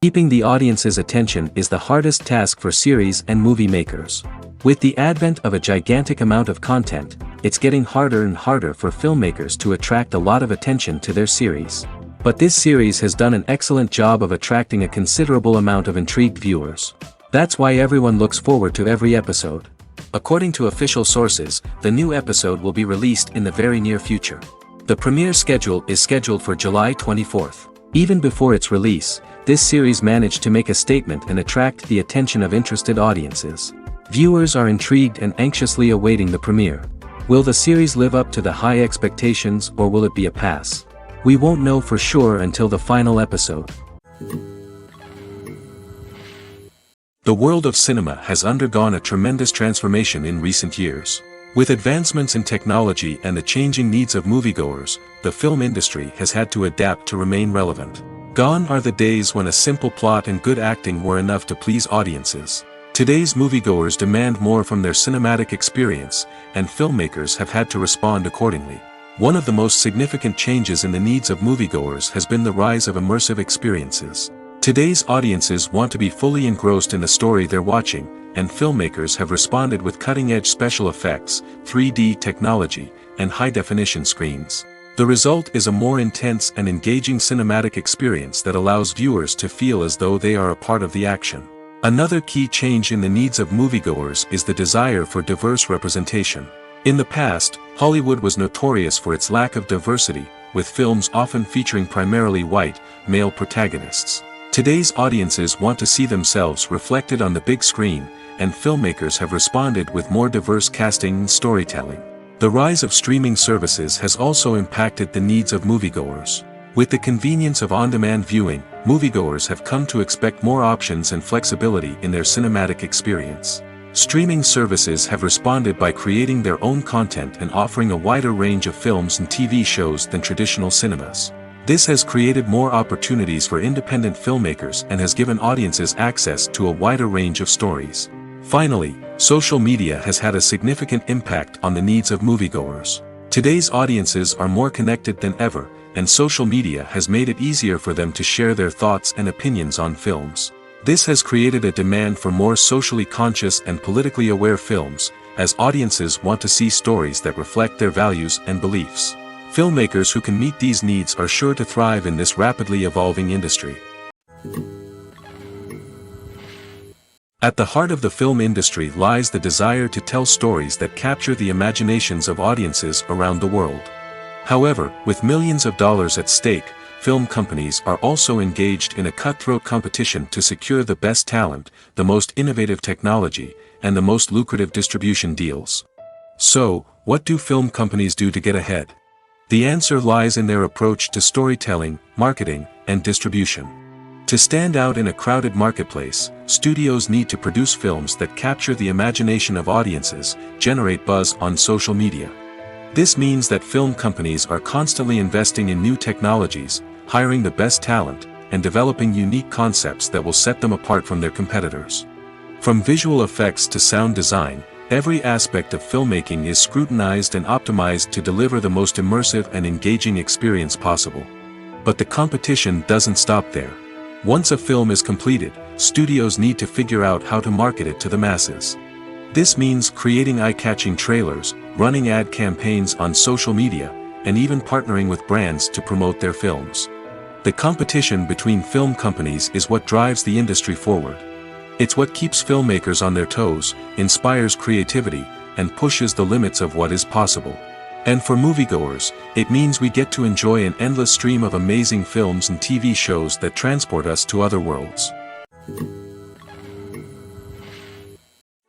Keeping the audience's attention is the hardest task for series and movie makers. With the advent of a gigantic amount of content, it's getting harder and harder for filmmakers to attract a lot of attention to their series. But this series has done an excellent job of attracting a considerable amount of intrigued viewers. That's why everyone looks forward to every episode. According to official sources, the new episode will be released in the very near future. The premiere schedule is scheduled for July 24th. Even before its release, this series managed to make a statement and attract the attention of interested audiences. Viewers are intrigued and anxiously awaiting the premiere. Will the series live up to the high expectations, or will it be a pass? We won't know for sure until the final episode. The world of cinema has undergone a tremendous transformation in recent years. With advancements in technology and the changing needs of moviegoers, the film industry has had to adapt to remain relevant. Gone are the days when a simple plot and good acting were enough to please audiences. Today's moviegoers demand more from their cinematic experience, and filmmakers have had to respond accordingly. One of the most significant changes in the needs of moviegoers has been the rise of immersive experiences. Today's audiences want to be fully engrossed in the story they're watching, and filmmakers have responded with cutting-edge special effects, 3D technology, and high-definition screens. The result is a more intense and engaging cinematic experience that allows viewers to feel as though they are a part of the action. Another key change in the needs of moviegoers is the desire for diverse representation. In the past, Hollywood was notorious for its lack of diversity, with films often featuring primarily white, male protagonists. Today's audiences want to see themselves reflected on the big screen, and filmmakers have responded with more diverse casting and storytelling. The rise of streaming services has also impacted the needs of moviegoers. With the convenience of on-demand viewing, moviegoers have come to expect more options and flexibility in their cinematic experience. Streaming services have responded by creating their own content and offering a wider range of films and TV shows than traditional cinemas. This has created more opportunities for independent filmmakers and has given audiences access to a wider range of stories. Finally, social media has had a significant impact on the needs of moviegoers. Today's audiences are more connected than ever, and social media has made it easier for them to share their thoughts and opinions on films. This has created a demand for more socially conscious and politically aware films, as audiences want to see stories that reflect their values and beliefs. Filmmakers who can meet these needs are sure to thrive in this rapidly evolving industry. At the heart of the film industry lies the desire to tell stories that capture the imaginations of audiences around the world. However, with millions of dollars at stake, film companies are also engaged in a cutthroat competition to secure the best talent, the most innovative technology, and the most lucrative distribution deals. So, what do film companies do to get ahead? The answer lies in their approach to storytelling, marketing, and distribution. To stand out in a crowded marketplace, studios need to produce films that capture the imagination of audiences, generate buzz on social media. This means that film companies are constantly investing in new technologies, hiring the best talent, and developing unique concepts that will set them apart from their competitors. From visual effects to sound design, every aspect of filmmaking is scrutinized and optimized to deliver the most immersive and engaging experience possible. But the competition doesn't stop there. Once a film is completed, studios need to figure out how to market it to the masses. This means creating eye-catching trailers, running ad campaigns on social media, and even partnering with brands to promote their films. The competition between film companies is what drives the industry forward. It's what keeps filmmakers on their toes, inspires creativity, and pushes the limits of what is possible. And for moviegoers, it means we get to enjoy an endless stream of amazing films and TV shows that transport us to other worlds.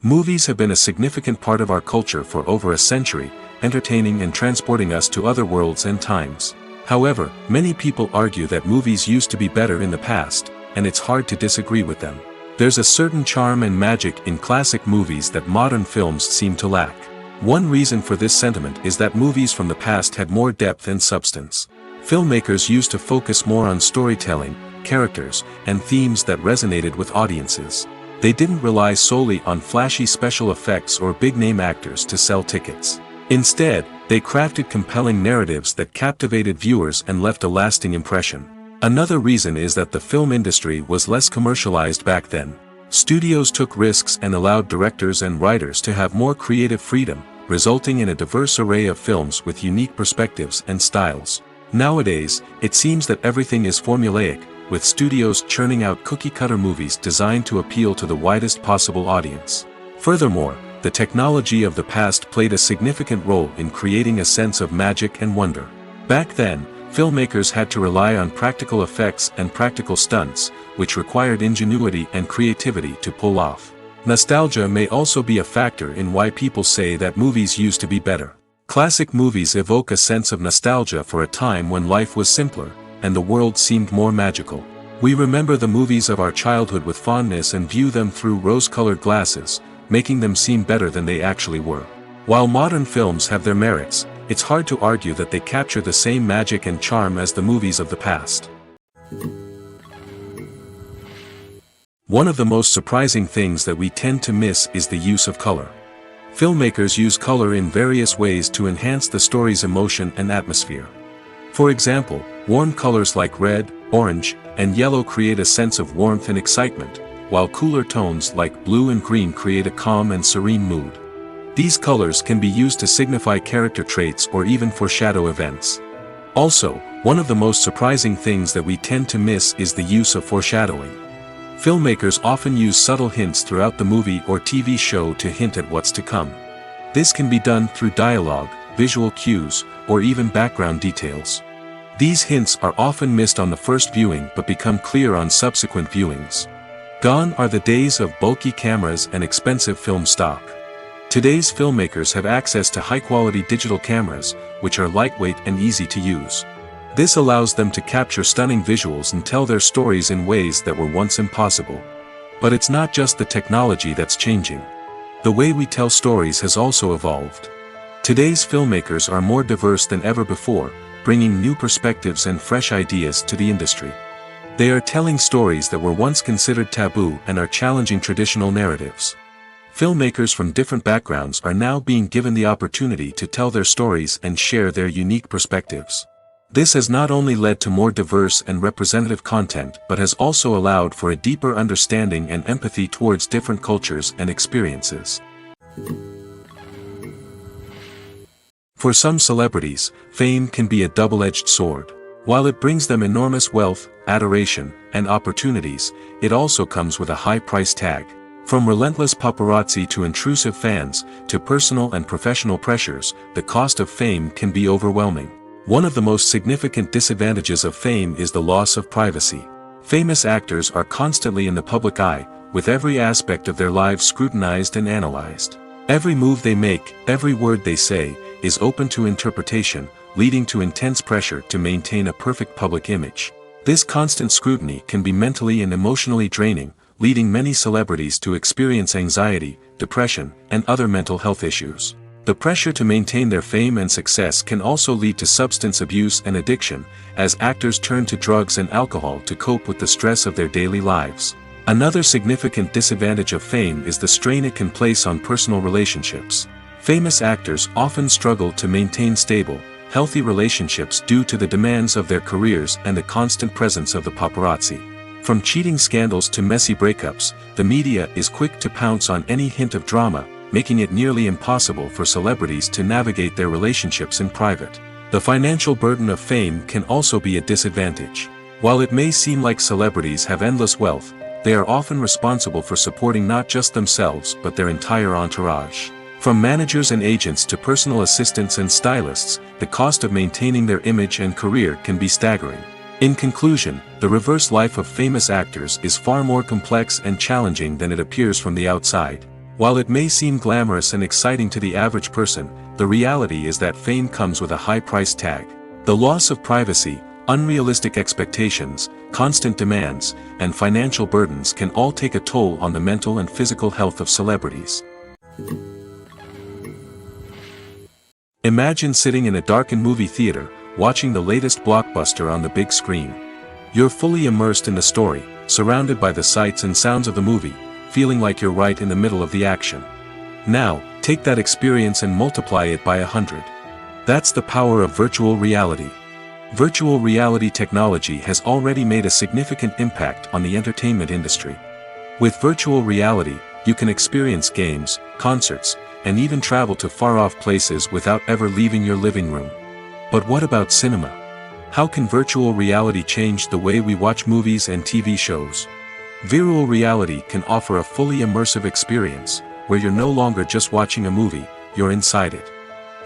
Movies have been a significant part of our culture for over a century, entertaining and transporting us to other worlds and times. However, many people argue that movies used to be better in the past, and it's hard to disagree with them. There's a certain charm and magic in classic movies that modern films seem to lack. One reason for this sentiment is that movies from the past had more depth and substance. Filmmakers used to focus more on storytelling, characters, and themes that resonated with audiences. They didn't rely solely on flashy special effects or big-name actors to sell tickets. Instead, they crafted compelling narratives that captivated viewers and left a lasting impression. Another reason is that the film industry was less commercialized back then. Studios took risks and allowed directors and writers to have more creative freedom, resulting in a diverse array of films with unique perspectives and styles. Nowadays, it seems that everything is formulaic, with studios churning out cookie-cutter movies designed to appeal to the widest possible audience. Furthermore, the technology of the past played a significant role in creating a sense of magic and wonder. Back then, filmmakers had to rely on practical effects and practical stunts, which required ingenuity and creativity to pull off. Nostalgia may also be a factor in why people say that movies used to be better. Classic movies evoke a sense of nostalgia for a time when life was simpler, and the world seemed more magical. We remember the movies of our childhood with fondness and view them through rose-colored glasses, making them seem better than they actually were. While modern films have their merits, it's hard to argue that they capture the same magic and charm as the movies of the past. One of the most surprising things that we tend to miss is the use of color. Filmmakers use color in various ways to enhance the story's emotion and atmosphere. For example, warm colors like red, orange, and yellow create a sense of warmth and excitement, while cooler tones like blue and green create a calm and serene mood. These colors can be used to signify character traits or even foreshadow events. Also, one of the most surprising things that we tend to miss is the use of foreshadowing. Filmmakers often use subtle hints throughout the movie or TV show to hint at what's to come. This can be done through dialogue, visual cues, or even background details. These hints are often missed on the first viewing but become clear on subsequent viewings. Gone are the days of bulky cameras and expensive film stock. Today's filmmakers have access to high-quality digital cameras, which are lightweight and easy to use. This allows them to capture stunning visuals and tell their stories in ways that were once impossible. But it's not just the technology that's changing. The way we tell stories has also evolved. Today's filmmakers are more diverse than ever before, bringing new perspectives and fresh ideas to the industry. They are telling stories that were once considered taboo and are challenging traditional narratives. Filmmakers from different backgrounds are now being given the opportunity to tell their stories and share their unique perspectives. This has not only led to more diverse and representative content but has also allowed for a deeper understanding and empathy towards different cultures and experiences. For some celebrities, fame can be a double-edged sword. While it brings them enormous wealth, adoration, and opportunities, it also comes with a high price tag. From relentless paparazzi to intrusive fans, to personal and professional pressures, the cost of fame can be overwhelming. One of the most significant disadvantages of fame is the loss of privacy. Famous actors are constantly in the public eye, with every aspect of their lives scrutinized and analyzed. Every move they make, every word they say, is open to interpretation, leading to intense pressure to maintain a perfect public image. This constant scrutiny can be mentally and emotionally draining, leading many celebrities to experience anxiety, depression, and other mental health issues. The pressure to maintain their fame and success can also lead to substance abuse and addiction, as actors turn to drugs and alcohol to cope with the stress of their daily lives. Another significant disadvantage of fame is the strain it can place on personal relationships. Famous actors often struggle to maintain stable, healthy relationships due to the demands of their careers and the constant presence of the paparazzi. From cheating scandals to messy breakups, the media is quick to pounce on any hint of drama, making it nearly impossible for celebrities to navigate their relationships in private. The financial burden of fame can also be a disadvantage. While it may seem like celebrities have endless wealth, they are often responsible for supporting not just themselves but their entire entourage. From managers and agents to personal assistants and stylists, the cost of maintaining their image and career can be staggering. In conclusion, the reverse life of famous actors is far more complex and challenging than it appears from the outside. While it may seem glamorous and exciting to the average person, the reality is that fame comes with a high price tag. The loss of privacy, unrealistic expectations, constant demands, and financial burdens can all take a toll on the mental and physical health of celebrities. Imagine sitting in a darkened movie theater, watching the latest blockbuster on the big screen. You're fully immersed in the story, surrounded by the sights and sounds of the movie, feeling like you're right in the middle of the action. Now, take that experience and multiply it by 100. That's the power of virtual reality. Virtual reality technology has already made a significant impact on the entertainment industry. With virtual reality, you can experience games, concerts, and even travel to far-off places without ever leaving your living room. But what about cinema? How can virtual reality change the way we watch movies and TV shows? Virtual reality can offer a fully immersive experience, where you're no longer just watching a movie, you're inside it.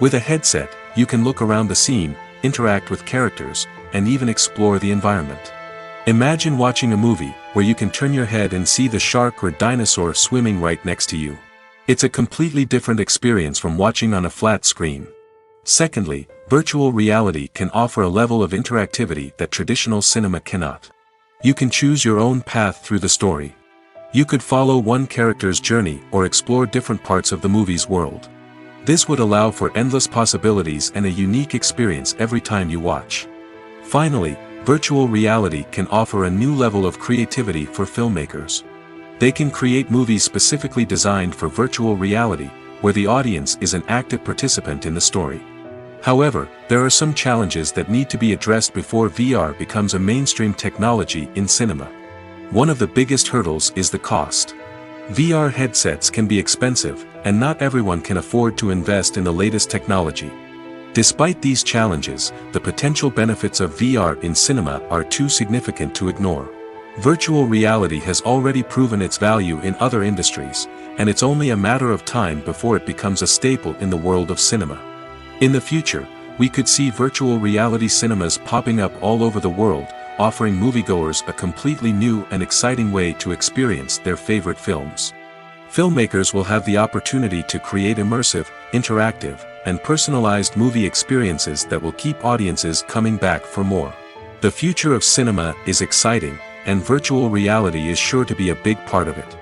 With a headset, you can look around the scene, interact with characters, and even explore the environment. Imagine watching a movie where you can turn your head and see the shark or dinosaur swimming right next to you. It's a completely different experience from watching on a flat screen. Secondly, virtual reality can offer a level of interactivity that traditional cinema cannot. You can choose your own path through the story. You could follow one character's journey or explore different parts of the movie's world. This would allow for endless possibilities and a unique experience every time you watch. Finally, virtual reality can offer a new level of creativity for filmmakers. They can create movies specifically designed for virtual reality, where the audience is an active participant in the story. However, there are some challenges that need to be addressed before VR becomes a mainstream technology in cinema. One of the biggest hurdles is the cost. VR headsets can be expensive, and not everyone can afford to invest in the latest technology. Despite these challenges, the potential benefits of VR in cinema are too significant to ignore. Virtual reality has already proven its value in other industries, and it's only a matter of time before it becomes a staple in the world of cinema. In the future, we could see virtual reality cinemas popping up all over the world, offering moviegoers a completely new and exciting way to experience their favorite films. Filmmakers will have the opportunity to create immersive, interactive, and personalized movie experiences that will keep audiences coming back for more. The future of cinema is exciting, and virtual reality is sure to be a big part of it.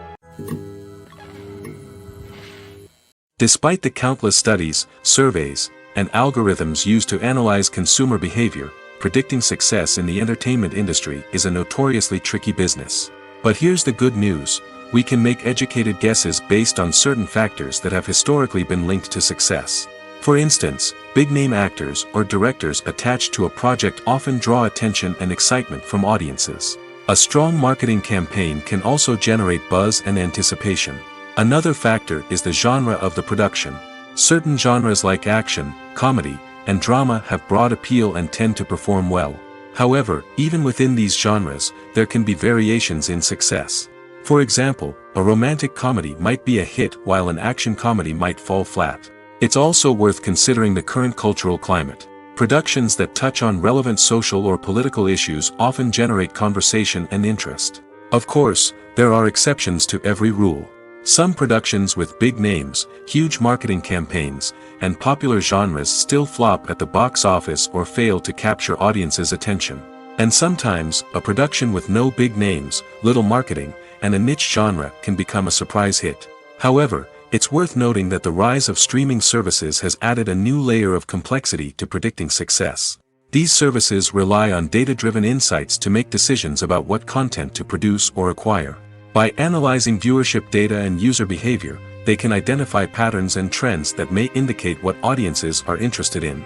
Despite the countless studies, surveys, and algorithms used to analyze consumer behavior, predicting success in the entertainment industry is a notoriously tricky business. But here's the good news: we can make educated guesses based on certain factors that have historically been linked to success. For instance, big-name actors or directors attached to a project often draw attention and excitement from audiences. A strong marketing campaign can also generate buzz and anticipation. Another factor is the genre of the production. Certain genres like action, comedy, and drama have broad appeal and tend to perform well. However, even within these genres, there can be variations in success. For example, a romantic comedy might be a hit while an action comedy might fall flat. It's also worth considering the current cultural climate. Productions that touch on relevant social or political issues often generate conversation and interest. Of course, there are exceptions to every rule. Some productions with big names, huge marketing campaigns, and popular genres still flop at the box office or fail to capture audiences' attention. And sometimes, a production with no big names, little marketing, and a niche genre can become a surprise hit. However, it's worth noting that the rise of streaming services has added a new layer of complexity to predicting success. These services rely on data-driven insights to make decisions about what content to produce or acquire. By analyzing viewership data and user behavior, they can identify patterns and trends that may indicate what audiences are interested in.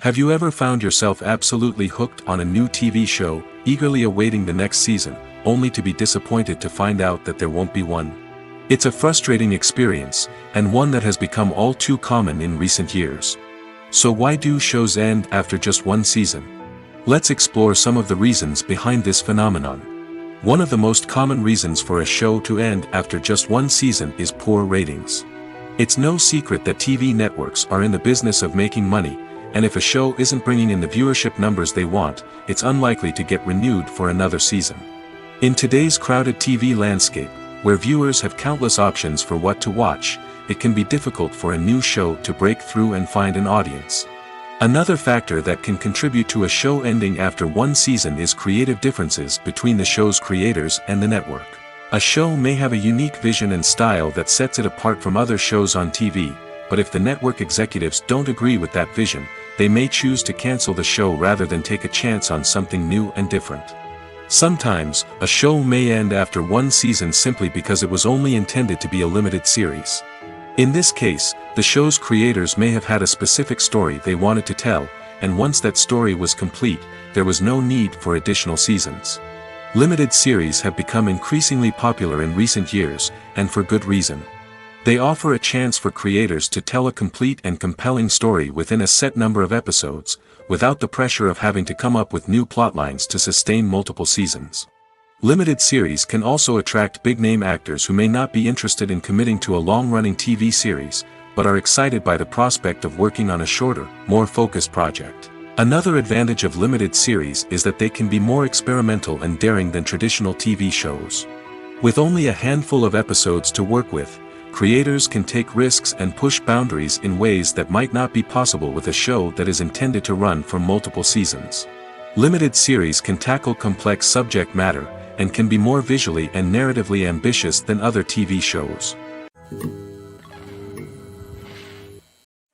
Have you ever found yourself absolutely hooked on a new TV show, eagerly awaiting the next season, only to be disappointed to find out that there won't be one? It's a frustrating experience, and one that has become all too common in recent years. So why do shows end after just one season? Let's explore some of the reasons behind this phenomenon. One of the most common reasons for a show to end after just one season is poor ratings. It's no secret that TV networks are in the business of making money, and if a show isn't bringing in the viewership numbers they want, it's unlikely to get renewed for another season. In today's crowded TV landscape, where viewers have countless options for what to watch, it can be difficult for a new show to break through and find an audience. Another factor that can contribute to a show ending after one season is creative differences between the show's creators and the network. A show may have a unique vision and style that sets it apart from other shows on TV, but if the network executives don't agree with that vision, they may choose to cancel the show rather than take a chance on something new and different. Sometimes, a show may end after one season simply because it was only intended to be a limited series. In this case, the show's creators may have had a specific story they wanted to tell, and once that story was complete, there was no need for additional seasons. Limited series have become increasingly popular in recent years, and for good reason. They offer a chance for creators to tell a complete and compelling story within a set number of episodes, without the pressure of having to come up with new plotlines to sustain multiple seasons. Limited series can also attract big-name actors who may not be interested in committing to a long-running TV series, but are excited by the prospect of working on a shorter, more focused project. Another advantage of limited series is that they can be more experimental and daring than traditional TV shows. With only a handful of episodes to work with, creators can take risks and push boundaries in ways that might not be possible with a show that is intended to run for multiple seasons. Limited series can tackle complex subject matter, and can be more visually and narratively ambitious than other TV shows.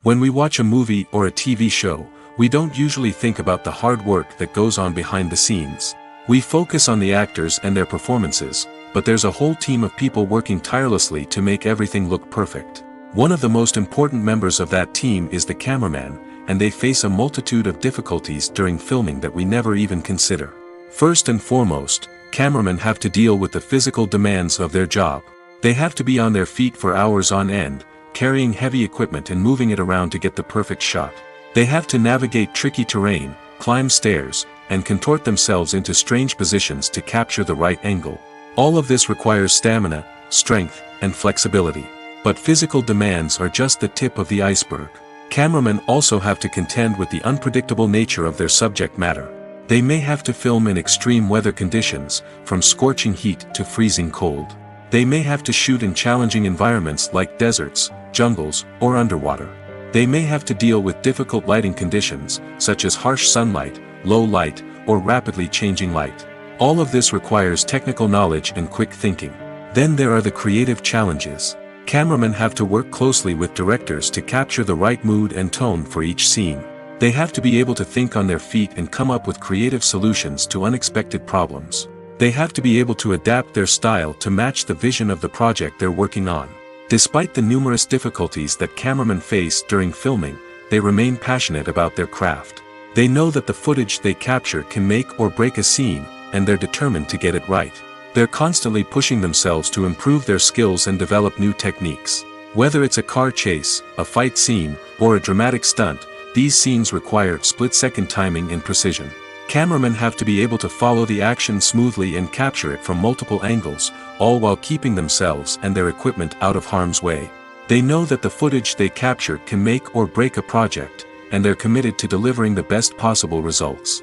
When we watch a movie or a TV show, we don't usually think about the hard work that goes on behind the scenes. We focus on the actors and their performances, but there's a whole team of people working tirelessly to make everything look perfect. One of the most important members of that team is the cameraman, and they face a multitude of difficulties during filming that we never even consider. First and foremost, cameramen have to deal with the physical demands of their job. They have to be on their feet for hours on end, carrying heavy equipment and moving it around to get the perfect shot. They have to navigate tricky terrain, climb stairs, and contort themselves into strange positions to capture the right angle. All of this requires stamina, strength, and flexibility. But physical demands are just the tip of the iceberg. Cameramen also have to contend with the unpredictable nature of their subject matter. They may have to film in extreme weather conditions, from scorching heat to freezing cold. They may have to shoot in challenging environments like deserts, jungles, or underwater. They may have to deal with difficult lighting conditions, such as harsh sunlight, low light, or rapidly changing light. All of this requires technical knowledge and quick thinking. Then there are the creative challenges. Cameramen have to work closely with directors to capture the right mood and tone for each scene. They have to be able to think on their feet and come up with creative solutions to unexpected problems. They have to be able to adapt their style to match the vision of the project they're working on. Despite the numerous difficulties that cameramen face during filming, they remain passionate about their craft. They know that the footage they capture can make or break a scene, and they're determined to get it right. They're constantly pushing themselves to improve their skills and develop new techniques. Whether it's a car chase, a fight scene, or a dramatic stunt, these scenes require split-second timing and precision. Cameramen have to be able to follow the action smoothly and capture it from multiple angles, all while keeping themselves and their equipment out of harm's way. They know that the footage they capture can make or break a project, and they're committed to delivering the best possible results.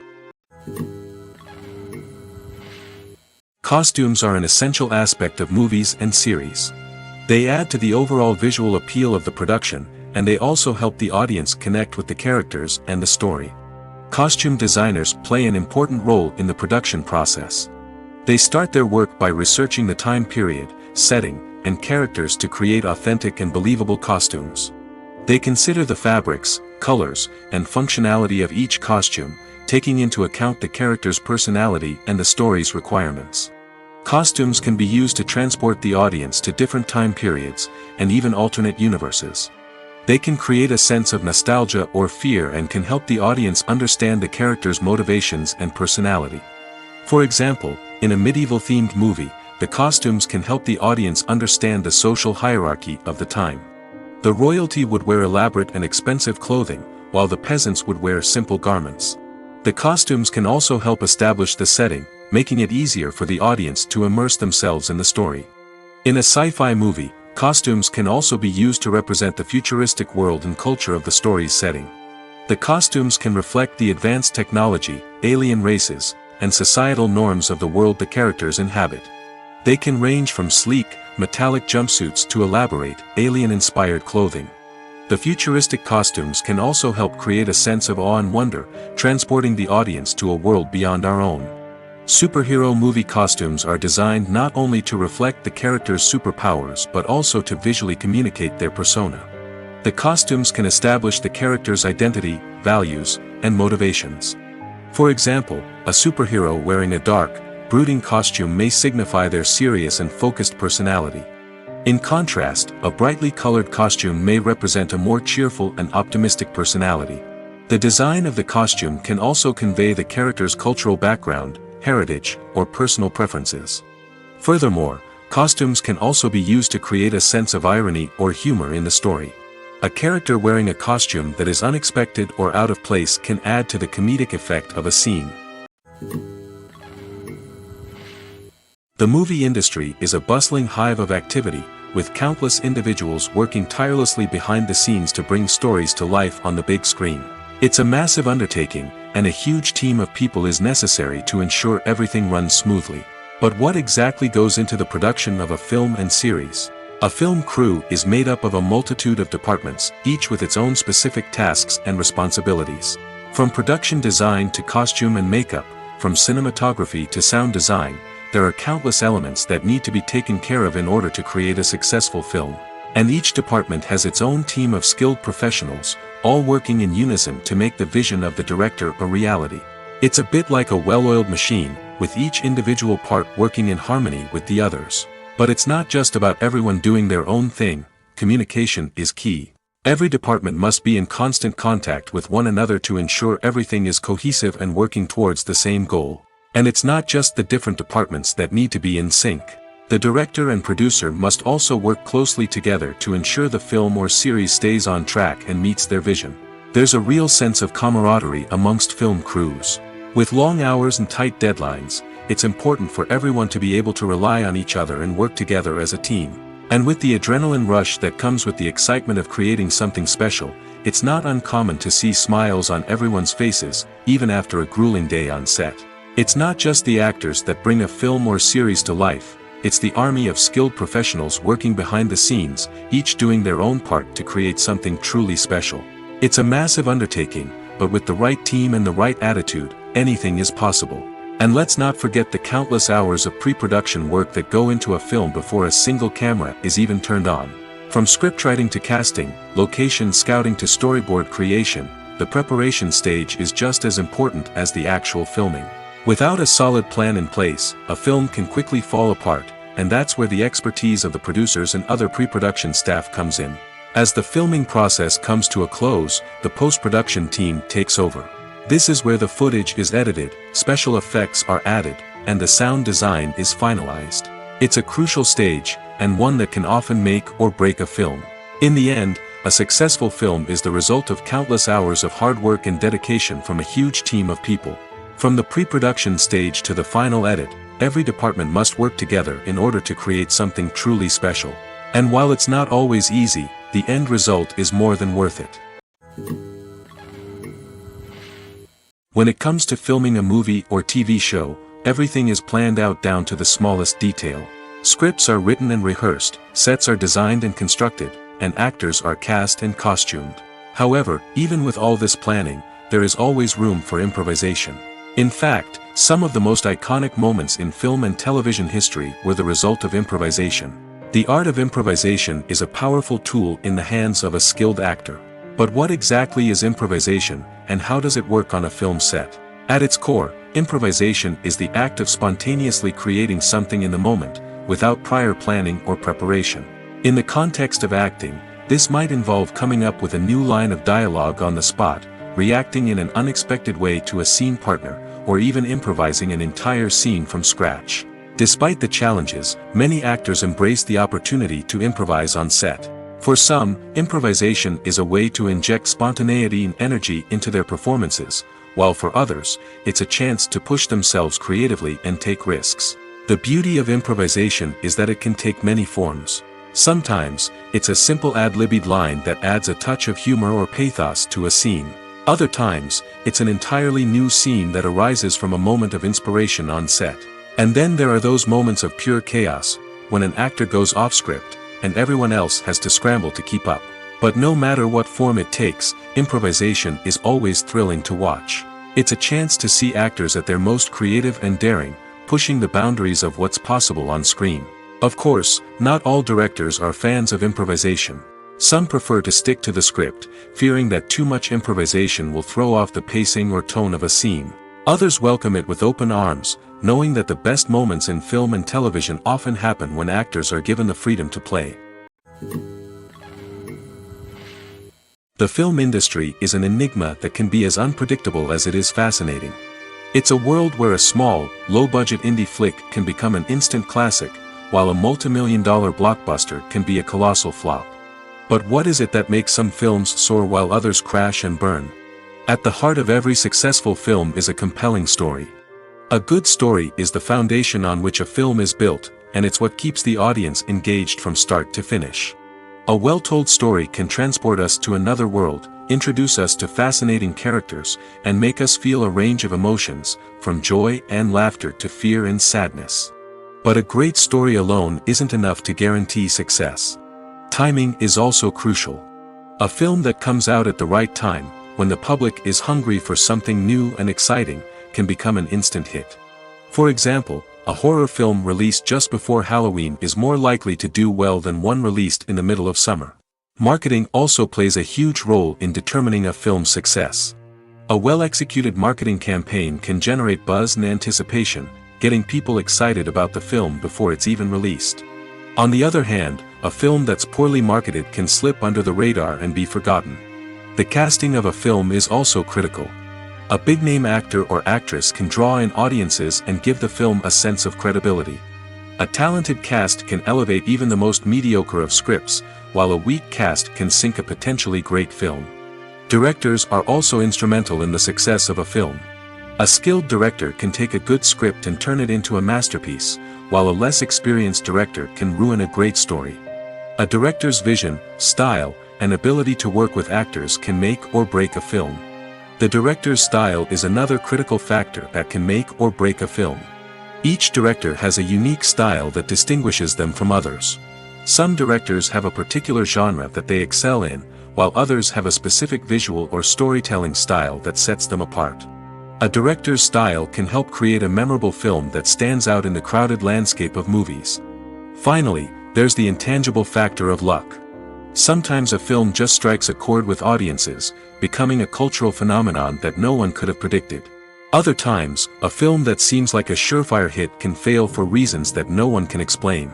Costumes are an essential aspect of movies and series. They add to the overall visual appeal of the production, and they also help the audience connect with the characters and the story. Costume designers play an important role in the production process. They start their work by researching the time period, setting, and characters to create authentic and believable costumes. They consider the fabrics, colors, and functionality of each costume, taking into account the character's personality and the story's requirements. Costumes can be used to transport the audience to different time periods, and even alternate universes. They can create a sense of nostalgia or fear and can help the audience understand the character's motivations and personality. For example, in a medieval-themed movie, the costumes can help the audience understand the social hierarchy of the time. The royalty would wear elaborate and expensive clothing, while the peasants would wear simple garments. The costumes can also help establish the setting, making it easier for the audience to immerse themselves in the story. In a sci-fi movie, costumes can also be used to represent the futuristic world and culture of the story's setting. The costumes can reflect the advanced technology, alien races, and societal norms of the world the characters inhabit. They can range from sleek, metallic jumpsuits to elaborate, alien-inspired clothing. The futuristic costumes can also help create a sense of awe and wonder, transporting the audience to a world beyond our own. Superhero movie costumes are designed not only to reflect the character's superpowers but also to visually communicate their persona. The costumes can establish the character's identity, values, and motivations. For example, a superhero wearing a dark, brooding costume may signify their serious and focused personality. In contrast, a brightly colored costume may represent a more cheerful and optimistic personality. The design of the costume can also convey the character's cultural background, heritage, or personal preferences. Furthermore, costumes can also be used to create a sense of irony or humor in the story. A character wearing a costume that is unexpected or out of place can add to the comedic effect of a scene. The movie industry is a bustling hive of activity, with countless individuals working tirelessly behind the scenes to bring stories to life on the big screen. It's a massive undertaking, and a huge team of people is necessary to ensure everything runs smoothly. But what exactly goes into the production of a film and series? A film crew is made up of a multitude of departments, each with its own specific tasks and responsibilities. From production design to costume and makeup, from cinematography to sound design, there are countless elements that need to be taken care of in order to create a successful film. And each department has its own team of skilled professionals, all working in unison to make the vision of the director a reality. It's a bit like a well-oiled machine, with each individual part working in harmony with the others. But it's not just about everyone doing their own thing. Communication is key. Every department must be in constant contact with one another to ensure everything is cohesive and working towards the same goal. And it's not just the different departments that need to be in sync. The director and producer must also work closely together to ensure the film or series stays on track and meets their vision. There's a real sense of camaraderie amongst film crews. With long hours and tight deadlines, it's important for everyone to be able to rely on each other and work together as a team. And with the adrenaline rush that comes with the excitement of creating something special, it's not uncommon to see smiles on everyone's faces, even after a grueling day on set. It's not just the actors that bring a film or series to life, it's the army of skilled professionals working behind the scenes, each doing their own part to create something truly special. It's a massive undertaking, but with the right team and the right attitude, anything is possible. And let's not forget the countless hours of pre-production work that go into a film before a single camera is even turned on. From scriptwriting to casting, location scouting to storyboard creation, the preparation stage is just as important as the actual filming. Without a solid plan in place, a film can quickly fall apart, and that's where the expertise of the producers and other pre-production staff comes in. As the filming process comes to a close, the post-production team takes over. This is where the footage is edited, special effects are added, and the sound design is finalized. It's a crucial stage, and one that can often make or break a film. In the end, a successful film is the result of countless hours of hard work and dedication from a huge team of people. From the pre-production stage to the final edit, every department must work together in order to create something truly special. And while it's not always easy, the end result is more than worth it. When it comes to filming a movie or TV show, everything is planned out down to the smallest detail. Scripts are written and rehearsed, sets are designed and constructed, and actors are cast and costumed. However, even with all this planning, there is always room for improvisation. In fact, some of the most iconic moments in film and television history were the result of improvisation. The art of improvisation is a powerful tool in the hands of a skilled actor. But what exactly is improvisation, and how does it work on a film set? At its core, improvisation is the act of spontaneously creating something in the moment, without prior planning or preparation. In the context of acting, this might involve coming up with a new line of dialogue on the spot, reacting in an unexpected way to a scene partner, or even improvising an entire scene from scratch. Despite the challenges, many actors embrace the opportunity to improvise on set. For some, improvisation is a way to inject spontaneity and energy into their performances, while for others, it's a chance to push themselves creatively and take risks. The beauty of improvisation is that it can take many forms. Sometimes, it's a simple ad-libbed line that adds a touch of humor or pathos to a scene. Other times, it's an entirely new scene that arises from a moment of inspiration on set. And then there are those moments of pure chaos, when an actor goes off script, and everyone else has to scramble to keep up. But no matter what form it takes, improvisation is always thrilling to watch. It's a chance to see actors at their most creative and daring, pushing the boundaries of what's possible on screen. Of course, not all directors are fans of improvisation. Some prefer to stick to the script, fearing that too much improvisation will throw off the pacing or tone of a scene. Others welcome it with open arms, knowing that the best moments in film and television often happen when actors are given the freedom to play. The film industry is an enigma that can be as unpredictable as it is fascinating. It's a world where a small, low-budget indie flick can become an instant classic, while a multi-million-dollar blockbuster can be a colossal flop. But what is it that makes some films soar while others crash and burn? At the heart of every successful film is a compelling story. A good story is the foundation on which a film is built, and it's what keeps the audience engaged from start to finish. A well-told story can transport us to another world, introduce us to fascinating characters, and make us feel a range of emotions, from joy and laughter to fear and sadness. But a great story alone isn't enough to guarantee success. Timing is also crucial. A film that comes out at the right time, when the public is hungry for something new and exciting, can become an instant hit. For example, a horror film released just before Halloween is more likely to do well than one released in the middle of summer. Marketing also plays a huge role in determining a film's success. A well-executed marketing campaign can generate buzz and anticipation, getting people excited about the film before it's even released. On the other hand, a film that's poorly marketed can slip under the radar and be forgotten. The casting of a film is also critical. A big-name actor or actress can draw in audiences and give the film a sense of credibility. A talented cast can elevate even the most mediocre of scripts, while a weak cast can sink a potentially great film. Directors are also instrumental in the success of a film. A skilled director can take a good script and turn it into a masterpiece, while a less experienced director can ruin a great story. A director's vision, style, and ability to work with actors can make or break a film. The director's style is another critical factor that can make or break a film. Each director has a unique style that distinguishes them from others. Some directors have a particular genre that they excel in, while others have a specific visual or storytelling style that sets them apart. A director's style can help create a memorable film that stands out in the crowded landscape of movies. Finally, there's the intangible factor of luck. Sometimes a film just strikes a chord with audiences, becoming a cultural phenomenon that no one could have predicted. Other times, a film that seems like a surefire hit can fail for reasons that no one can explain.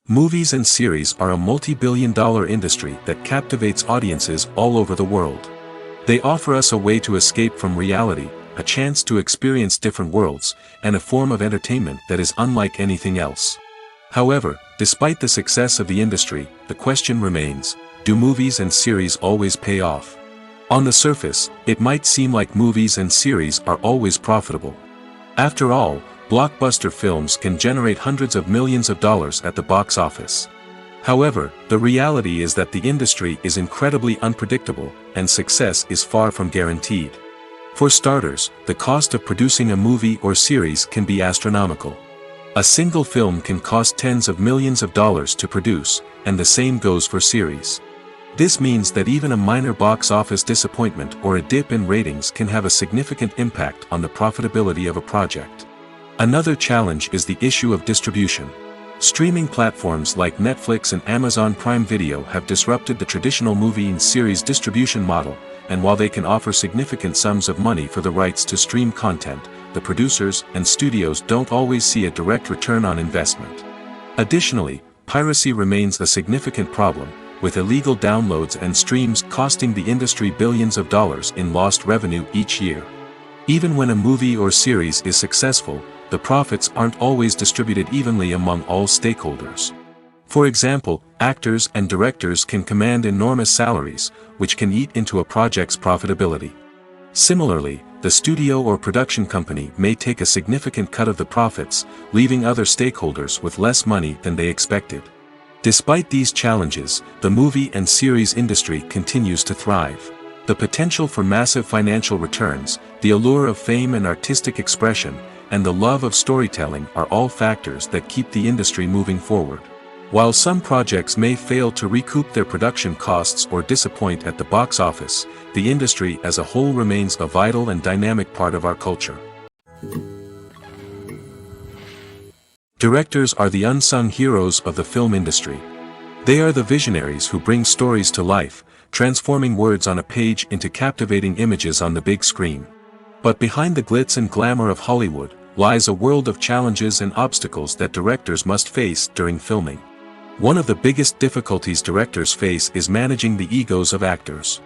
Movies and series are a multi-billion-dollar industry that captivates audiences all over the world. They offer us a way to escape from reality, a chance to experience different worlds, and a form of entertainment that is unlike anything else. However, despite the success of the industry, the question remains, do movies and series always pay off? On the surface, it might seem like movies and series are always profitable. After all, blockbuster films can generate hundreds of millions of dollars at the box office. However, the reality is that the industry is incredibly unpredictable, and success is far from guaranteed. For starters, the cost of producing a movie or series can be astronomical. A single film can cost tens of millions of dollars to produce, and the same goes for series. This means that even a minor box office disappointment or a dip in ratings can have a significant impact on the profitability of a project. Another challenge is the issue of distribution. Streaming platforms like Netflix and Amazon Prime Video have disrupted the traditional movie and series distribution model, and while they can offer significant sums of money for the rights to stream content, the producers and studios don't always see a direct return on investment. Additionally, piracy remains a significant problem, with illegal downloads and streams costing the industry billions of dollars in lost revenue each year. Even when a movie or series is successful, the profits aren't always distributed evenly among all stakeholders. For example, actors and directors can command enormous salaries, which can eat into a project's profitability. Similarly, the studio or production company may take a significant cut of the profits, leaving other stakeholders with less money than they expected. Despite these challenges, the movie and series industry continues to thrive. The potential for massive financial returns, the allure of fame and artistic expression, and the love of storytelling are all factors that keep the industry moving forward. While some projects may fail to recoup their production costs or disappoint at the box office, the industry as a whole remains a vital and dynamic part of our culture. Directors are the unsung heroes of the film industry. They are the visionaries who bring stories to life, transforming words on a page into captivating images on the big screen. But behind the glitz and glamour of Hollywood lies a world of challenges and obstacles that directors must face during filming. One of the biggest difficulties directors face is managing the egos of actors.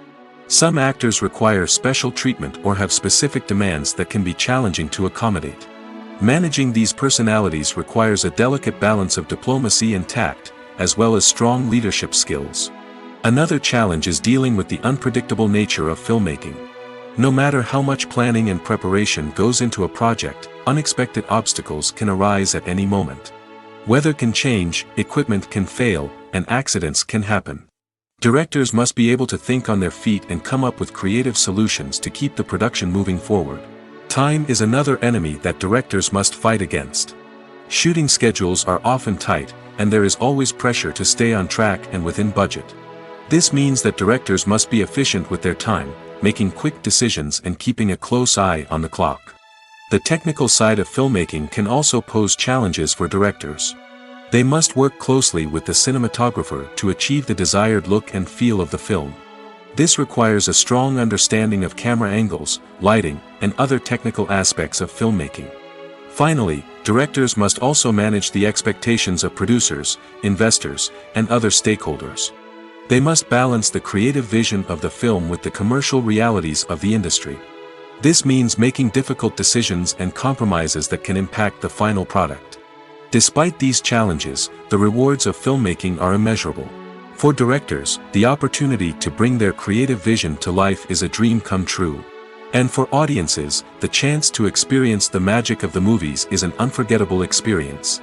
Some actors require special treatment or have specific demands that can be challenging to accommodate. Managing these personalities requires a delicate balance of diplomacy and tact, as well as strong leadership skills. Another challenge is dealing with the unpredictable nature of filmmaking. No matter how much planning and preparation goes into a project, unexpected obstacles can arise at any moment. Weather can change, equipment can fail, and accidents can happen. Directors must be able to think on their feet and come up with creative solutions to keep the production moving forward. Time is another enemy that directors must fight against. Shooting schedules are often tight, and there is always pressure to stay on track and within budget. This means that directors must be efficient with their time, making quick decisions and keeping a close eye on the clock. The technical side of filmmaking can also pose challenges for directors. They must work closely with the cinematographer to achieve the desired look and feel of the film. This requires a strong understanding of camera angles, lighting, and other technical aspects of filmmaking. Finally, directors must also manage the expectations of producers, investors, and other stakeholders. They must balance the creative vision of the film with the commercial realities of the industry. This means making difficult decisions and compromises that can impact the final product. Despite these challenges, the rewards of filmmaking are immeasurable. For directors, the opportunity to bring their creative vision to life is a dream come true. And for audiences, the chance to experience the magic of the movies is an unforgettable experience.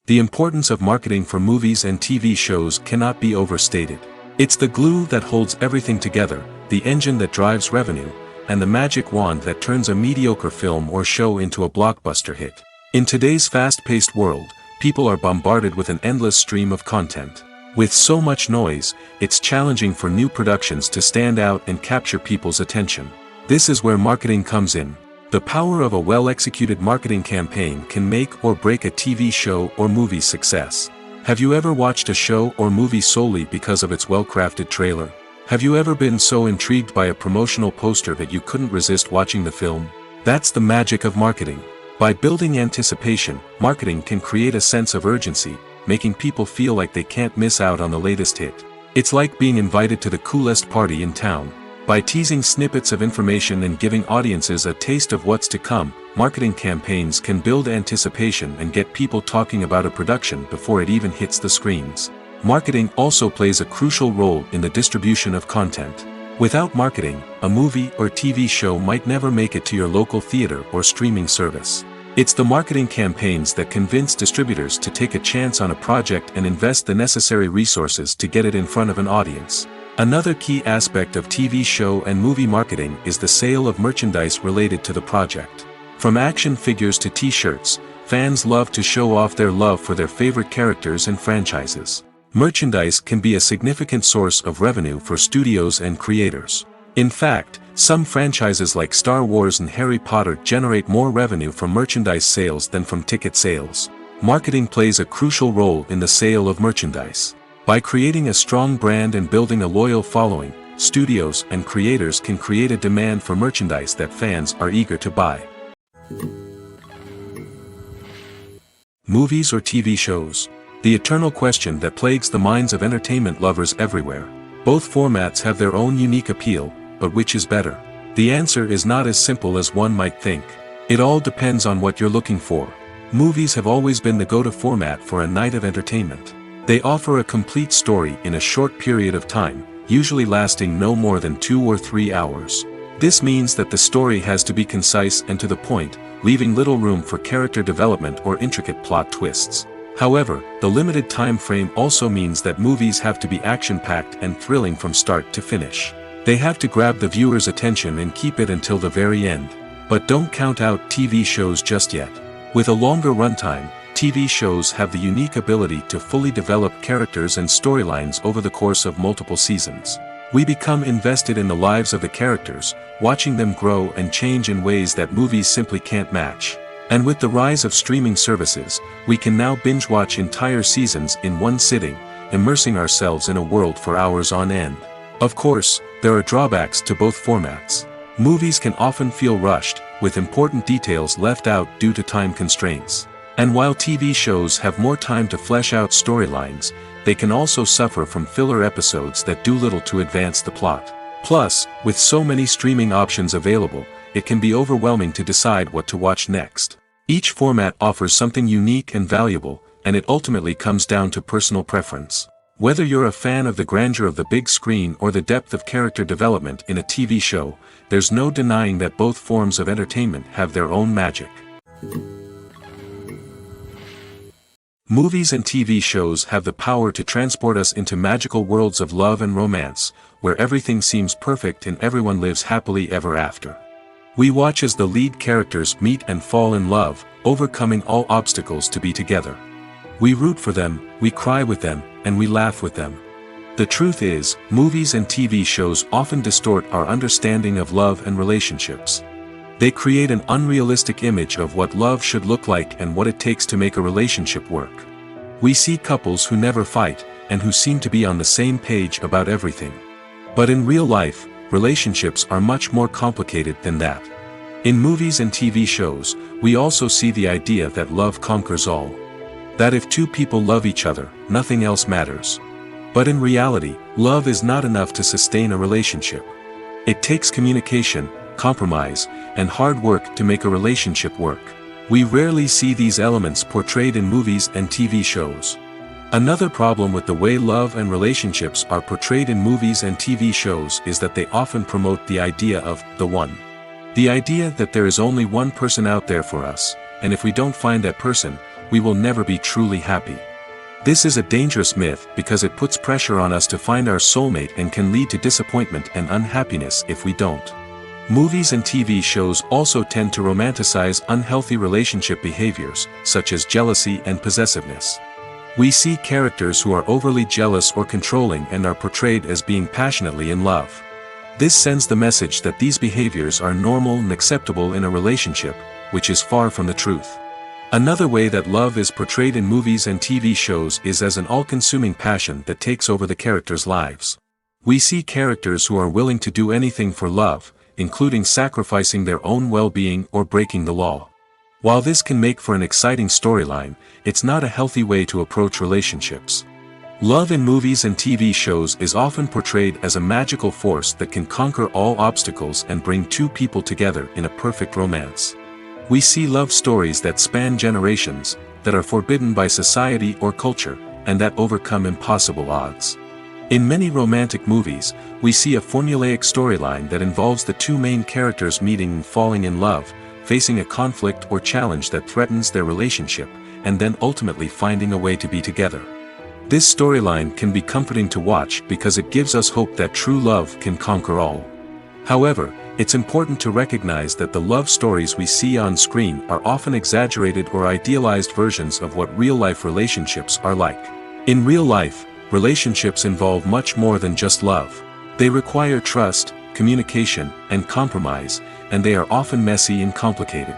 The importance of marketing for movies and TV shows cannot be overstated. It's the glue that holds everything together, the engine that drives revenue, and the magic wand that turns a mediocre film or show into a blockbuster hit. In today's fast-paced world, people are bombarded with an endless stream of content. With so much noise, it's challenging for new productions to stand out and capture people's attention. This is where marketing comes in. The power of a well-executed marketing campaign can make or break a TV show or movie's success. Have you ever watched a show or movie solely because of its well-crafted trailer? Have you ever been so intrigued by a promotional poster that you couldn't resist watching the film? That's the magic of marketing. By building anticipation, marketing can create a sense of urgency, making people feel like they can't miss out on the latest hit. It's like being invited to the coolest party in town. By teasing snippets of information and giving audiences a taste of what's to come, marketing campaigns can build anticipation and get people talking about a production before it even hits the screens. Marketing also plays a crucial role in the distribution of content. Without marketing, a movie or TV show might never make it to your local theater or streaming service. It's the marketing campaigns that convince distributors to take a chance on a project and invest the necessary resources to get it in front of an audience. Another key aspect of TV show and movie marketing is the sale of merchandise related to the project. From action figures to t-shirts, fans love to show off their love for their favorite characters and franchises. Merchandise can be a significant source of revenue for studios and creators. In fact, some franchises like Star Wars and Harry Potter generate more revenue from merchandise sales than from ticket sales. Marketing plays a crucial role in the sale of merchandise. By creating a strong brand and building a loyal following, studios and creators can create a demand for merchandise that fans are eager to buy. Movies or TV shows? The eternal question that plagues the minds of entertainment lovers everywhere. Both formats have their own unique appeal, but which is better? The answer is not as simple as one might think. It all depends on what you're looking for. Movies have always been the go-to format for a night of entertainment. They offer a complete story in a short period of time, usually lasting no more than 2 or 3 hours. This means that the story has to be concise and to the point, leaving little room for character development or intricate plot twists. However, the limited time frame also means that movies have to be action-packed and thrilling from start to finish. They have to grab the viewer's attention and keep it until the very end. But don't count out TV shows just yet. With a longer runtime, TV shows have the unique ability to fully develop characters and storylines over the course of multiple seasons. We become invested in the lives of the characters, watching them grow and change in ways that movies simply can't match. And with the rise of streaming services, we can now binge-watch entire seasons in one sitting, immersing ourselves in a world for hours on end. Of course, there are drawbacks to both formats. Movies can often feel rushed, with important details left out due to time constraints. And while TV shows have more time to flesh out storylines, they can also suffer from filler episodes that do little to advance the plot. Plus, with so many streaming options available, it can be overwhelming to decide what to watch next. Each format offers something unique and valuable, and it ultimately comes down to personal preference. Whether you're a fan of the grandeur of the big screen or the depth of character development in a TV show, there's no denying that both forms of entertainment have their own magic. Movies and TV shows have the power to transport us into magical worlds of love and romance, where everything seems perfect and everyone lives happily ever after. We watch as the lead characters meet and fall in love, overcoming all obstacles to be together. We root for them, we cry with them, and we laugh with them. The truth is, movies and TV shows often distort our understanding of love and relationships. They create an unrealistic image of what love should look like and what it takes to make a relationship work. We see couples who never fight, and who seem to be on the same page about everything. But in real life, relationships are much more complicated than that. In movies and TV shows, we also see the idea that love conquers all. That if two people love each other, nothing else matters. But in reality, love is not enough to sustain a relationship. It takes communication, compromise, and hard work to make a relationship work. We rarely see these elements portrayed in movies and TV shows. Another problem with the way love and relationships are portrayed in movies and TV shows is that they often promote the idea of the one. The idea that there is only one person out there for us, and if we don't find that person, we will never be truly happy. This is a dangerous myth because it puts pressure on us to find our soulmate and can lead to disappointment and unhappiness if we don't. Movies and TV shows also tend to romanticize unhealthy relationship behaviors, such as jealousy and possessiveness. We see characters who are overly jealous or controlling and are portrayed as being passionately in love. This sends the message that these behaviors are normal and acceptable in a relationship, which is far from the truth. Another way that love is portrayed in movies and TV shows is as an all-consuming passion that takes over the characters' lives. We see characters who are willing to do anything for love, including sacrificing their own well-being or breaking the law. While this can make for an exciting storyline, it's not a healthy way to approach relationships. Love in movies and TV shows is often portrayed as a magical force that can conquer all obstacles and bring two people together in a perfect romance. We see love stories that span generations, that are forbidden by society or culture, and that overcome impossible odds. In many romantic movies, we see a formulaic storyline that involves the two main characters meeting and falling in love, facing a conflict or challenge that threatens their relationship, and then ultimately finding a way to be together. This storyline can be comforting to watch because it gives us hope that true love can conquer all. However, it's important to recognize that the love stories we see on screen are often exaggerated or idealized versions of what real-life relationships are like. In real life, relationships involve much more than just love. They require trust, communication, and compromise, and they are often messy and complicated.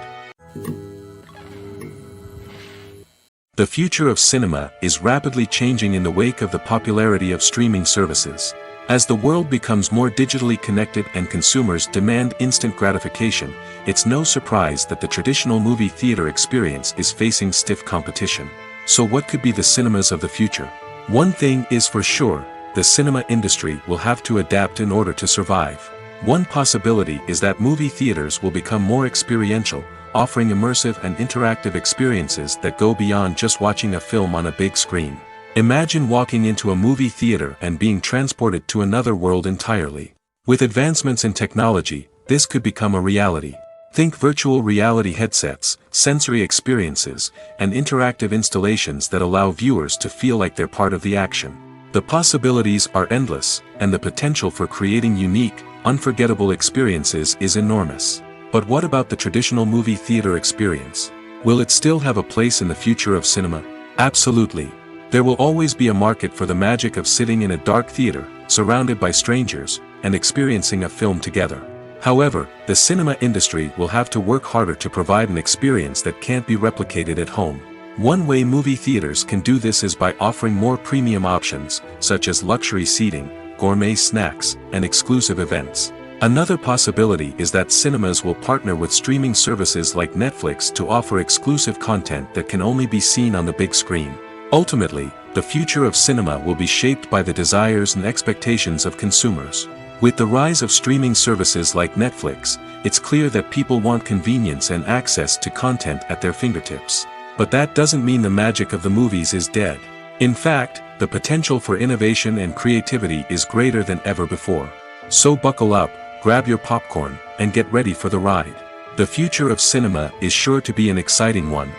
The future of cinema is rapidly changing in the wake of the popularity of streaming services. As the world becomes more digitally connected and consumers demand instant gratification, it's no surprise that the traditional movie theater experience is facing stiff competition. So what could be the cinemas of the future? One thing is for sure, the cinema industry will have to adapt in order to survive. One possibility is that movie theaters will become more experiential, offering immersive and interactive experiences that go beyond just watching a film on a big screen. Imagine walking into a movie theater and being transported to another world entirely. With advancements in technology, this could become a reality. Think virtual reality headsets, sensory experiences, and interactive installations that allow viewers to feel like they're part of the action. The possibilities are endless, and the potential for creating unique, unforgettable experiences is enormous. But what about the traditional movie theater experience? Will it still have a place in the future of cinema? Absolutely. There will always be a market for the magic of sitting in a dark theater, surrounded by strangers, and experiencing a film together. However, the cinema industry will have to work harder to provide an experience that can't be replicated at home. One way movie theaters can do this is by offering more premium options, such as luxury seating, gourmet snacks, and exclusive events. Another possibility is that cinemas will partner with streaming services like Netflix to offer exclusive content that can only be seen on the big screen. Ultimately, the future of cinema will be shaped by the desires and expectations of consumers. With the rise of streaming services like Netflix, it's clear that people want convenience and access to content at their fingertips. But that doesn't mean the magic of the movies is dead. In fact, the potential for innovation and creativity is greater than ever before. So buckle up, grab your popcorn, and get ready for the ride. The future of cinema is sure to be an exciting one.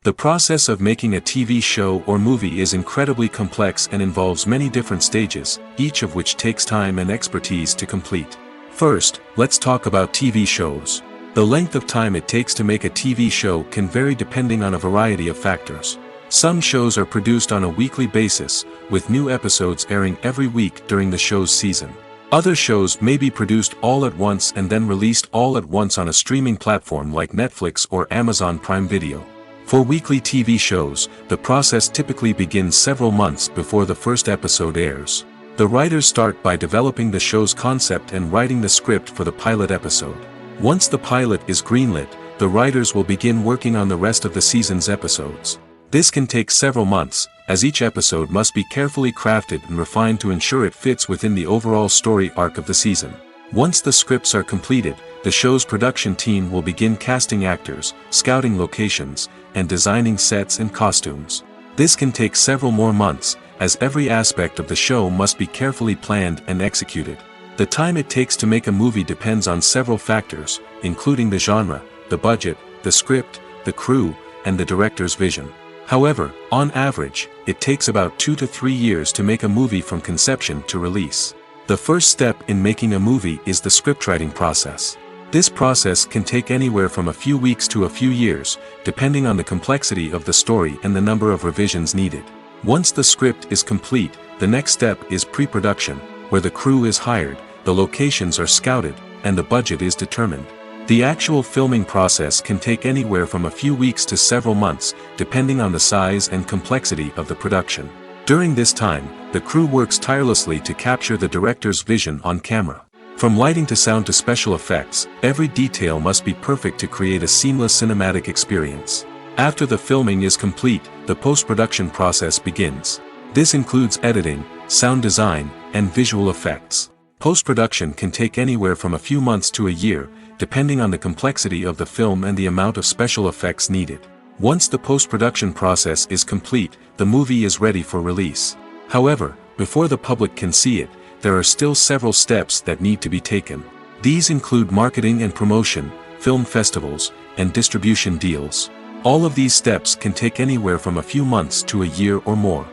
The process of making a TV show or movie is incredibly complex and involves many different stages, each of which takes time and expertise to complete. First, let's talk about TV shows. The length of time it takes to make a TV show can vary depending on a variety of factors. Some shows are produced on a weekly basis, with new episodes airing every week during the show's season. Other shows may be produced all at once and then released all at once on a streaming platform like Netflix or Amazon Prime Video. For weekly TV shows, the process typically begins several months before the first episode airs. The writers start by developing the show's concept and writing the script for the pilot episode. Once the pilot is greenlit, the writers will begin working on the rest of the season's episodes. This can take several months, as each episode must be carefully crafted and refined to ensure it fits within the overall story arc of the season. Once the scripts are completed, the show's production team will begin casting actors, scouting locations, and designing sets and costumes. This can take several more months, as every aspect of the show must be carefully planned and executed. The time it takes to make a movie depends on several factors, including the genre, the budget, the script, the crew, and the director's vision. However, on average, it takes about 2 to 3 years to make a movie from conception to release. The first step in making a movie is the scriptwriting process. This process can take anywhere from a few weeks to a few years, depending on the complexity of the story and the number of revisions needed. Once the script is complete, the next step is pre-production, where the crew is hired, the locations are scouted, and the budget is determined. The actual filming process can take anywhere from a few weeks to several months, depending on the size and complexity of the production. During this time, the crew works tirelessly to capture the director's vision on camera. From lighting to sound to special effects, every detail must be perfect to create a seamless cinematic experience. After the filming is complete, the post-production process begins. This includes editing, sound design, and visual effects. Post-production can take anywhere from a few months to a year, depending on the complexity of the film and the amount of special effects needed. Once the post-production process is complete, the movie is ready for release. However, before the public can see it, there are still several steps that need to be taken. These include marketing and promotion, film festivals, and distribution deals. All of these steps can take anywhere from a few months to a year or more.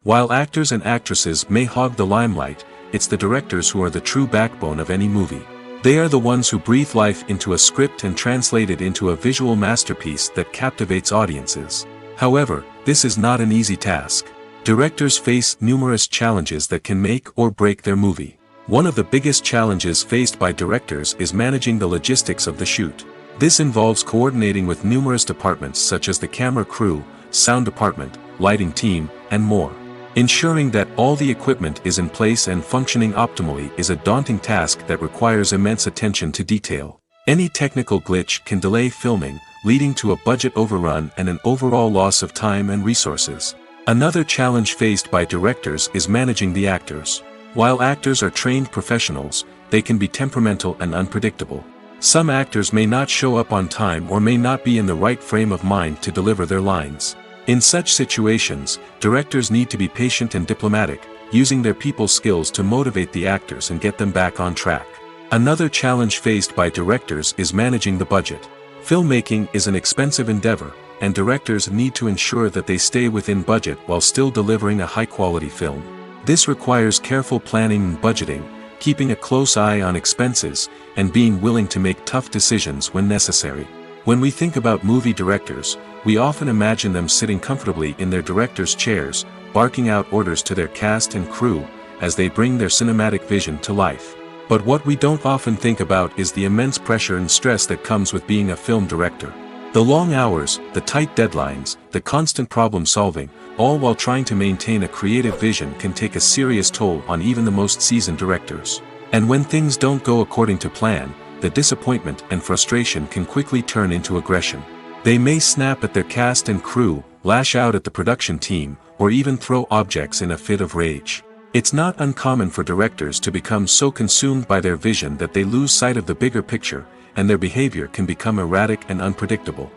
While actors and actresses may hog the limelight, it's the directors who are the true backbone of any movie. They are the ones who breathe life into a script and translate it into a visual masterpiece that captivates audiences. However, this is not an easy task. Directors face numerous challenges that can make or break their movie. One of the biggest challenges faced by directors is managing the logistics of the shoot. This involves coordinating with numerous departments such as the camera crew, sound department, lighting team, and more. Ensuring that all the equipment is in place and functioning optimally is a daunting task that requires immense attention to detail. Any technical glitch can delay filming, leading to a budget overrun and an overall loss of time and resources. Another challenge faced by directors is managing the actors. While actors are trained professionals, they can be temperamental and unpredictable. Some actors may not show up on time or may not be in the right frame of mind to deliver their lines. In such situations, directors need to be patient and diplomatic, using their people skills to motivate the actors and get them back on track. Another challenge faced by directors is managing the budget. Filmmaking is an expensive endeavor, and directors need to ensure that they stay within budget while still delivering a high-quality film. This requires careful planning and budgeting, keeping a close eye on expenses, and being willing to make tough decisions when necessary. When we think about movie directors, we often imagine them sitting comfortably in their director's chairs, barking out orders to their cast and crew, as they bring their cinematic vision to life. But what we don't often think about is the immense pressure and stress that comes with being a film director. The long hours, the tight deadlines, the constant problem solving, all while trying to maintain a creative vision can take a serious toll on even the most seasoned directors. And when things don't go according to plan, the disappointment and frustration can quickly turn into aggression. They may snap at their cast and crew, lash out at the production team, or even throw objects in a fit of rage. It's not uncommon for directors to become so consumed by their vision that they lose sight of the bigger picture, and their behavior can become erratic and unpredictable.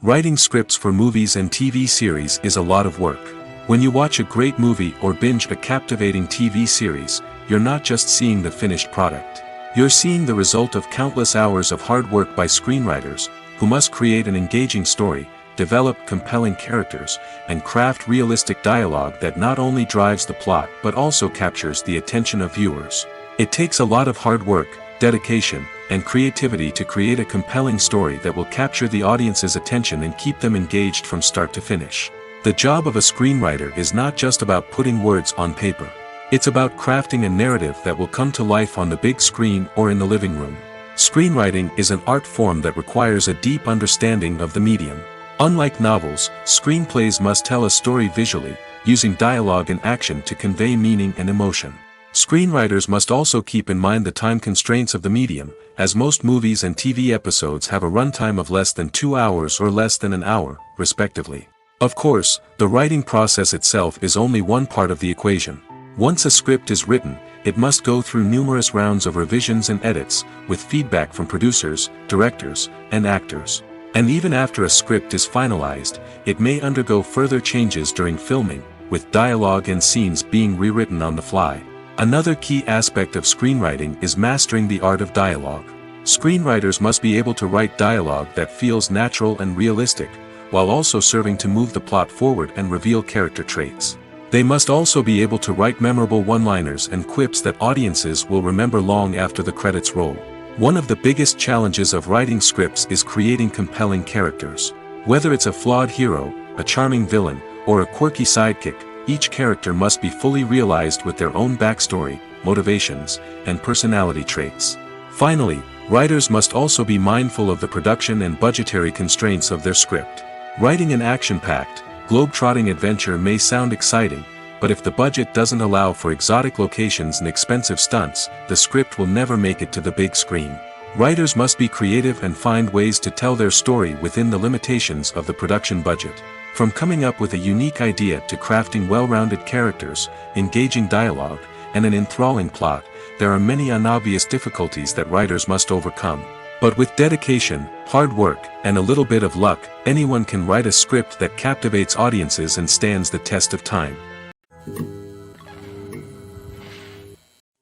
Writing scripts for movies and TV series is a lot of work. When you watch a great movie or binge a captivating TV series, you're not just seeing the finished product. You're seeing the result of countless hours of hard work by screenwriters, who must create an engaging story, develop compelling characters, and craft realistic dialogue that not only drives the plot but also captures the attention of viewers. It takes a lot of hard work, dedication, and creativity to create a compelling story that will capture the audience's attention and keep them engaged from start to finish. The job of a screenwriter is not just about putting words on paper. It's about crafting a narrative that will come to life on the big screen or in the living room. Screenwriting is an art form that requires a deep understanding of the medium. Unlike novels, screenplays must tell a story visually, using dialogue and action to convey meaning and emotion. Screenwriters must also keep in mind the time constraints of the medium, as most movies and TV episodes have a runtime of less than 2 hours or less than an hour, respectively. Of course, the writing process itself is only one part of the equation. Once a script is written, it must go through numerous rounds of revisions and edits, with feedback from producers, directors, and actors. And even after a script is finalized, it may undergo further changes during filming, with dialogue and scenes being rewritten on the fly. Another key aspect of screenwriting is mastering the art of dialogue. Screenwriters must be able to write dialogue that feels natural and realistic, while also serving to move the plot forward and reveal character traits. They must also be able to write memorable one-liners and quips that audiences will remember long after the credits roll. One of the biggest challenges of writing scripts is creating compelling characters. Whether it's a flawed hero, a charming villain, or a quirky sidekick, each character must be fully realized with their own backstory, motivations, and personality traits. Finally, writers must also be mindful of the production and budgetary constraints of their script. Writing an action-packed, globe-trotting adventure may sound exciting, but if the budget doesn't allow for exotic locations and expensive stunts, the script will never make it to the big screen. Writers must be creative and find ways to tell their story within the limitations of the production budget. From coming up with a unique idea to crafting well-rounded characters, engaging dialogue, and an enthralling plot, there are many unobvious difficulties that writers must overcome. But with dedication, hard work, and a little bit of luck, anyone can write a script that captivates audiences and stands the test of time.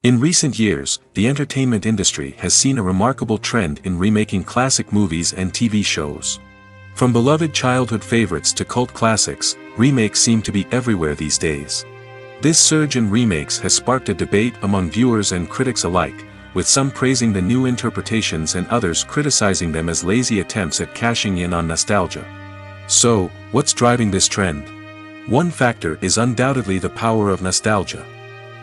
In recent years, the entertainment industry has seen a remarkable trend in remaking classic movies and TV shows. From beloved childhood favorites to cult classics, remakes seem to be everywhere these days. This surge in remakes has sparked a debate among viewers and critics alike, with some praising the new interpretations and others criticizing them as lazy attempts at cashing in on nostalgia. So, what's driving this trend? One factor is undoubtedly the power of nostalgia.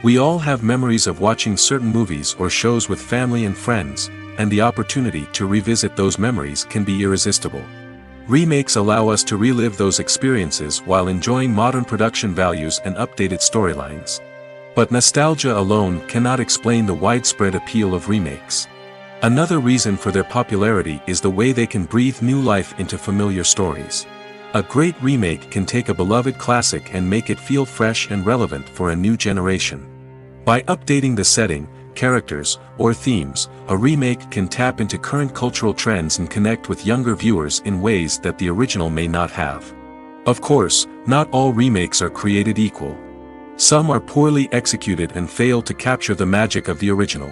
We all have memories of watching certain movies or shows with family and friends, and the opportunity to revisit those memories can be irresistible. Remakes allow us to relive those experiences while enjoying modern production values and updated storylines. But nostalgia alone cannot explain the widespread appeal of remakes. Another reason for their popularity is the way they can breathe new life into familiar stories. A great remake can take a beloved classic and make it feel fresh and relevant for a new generation. By updating the setting, characters, or themes, a remake can tap into current cultural trends and connect with younger viewers in ways that the original may not have. Of course, not all remakes are created equal. Some are poorly executed and fail to capture the magic of the original.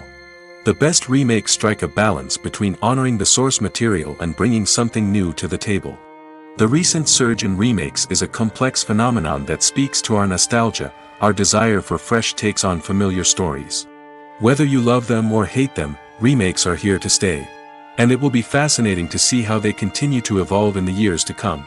The best remakes strike a balance between honoring the source material and bringing something new to the table. The recent surge in remakes is a complex phenomenon that speaks to our nostalgia, our desire for fresh takes on familiar stories. Whether you love them or hate them, remakes are here to stay. And it will be fascinating to see how they continue to evolve in the years to come.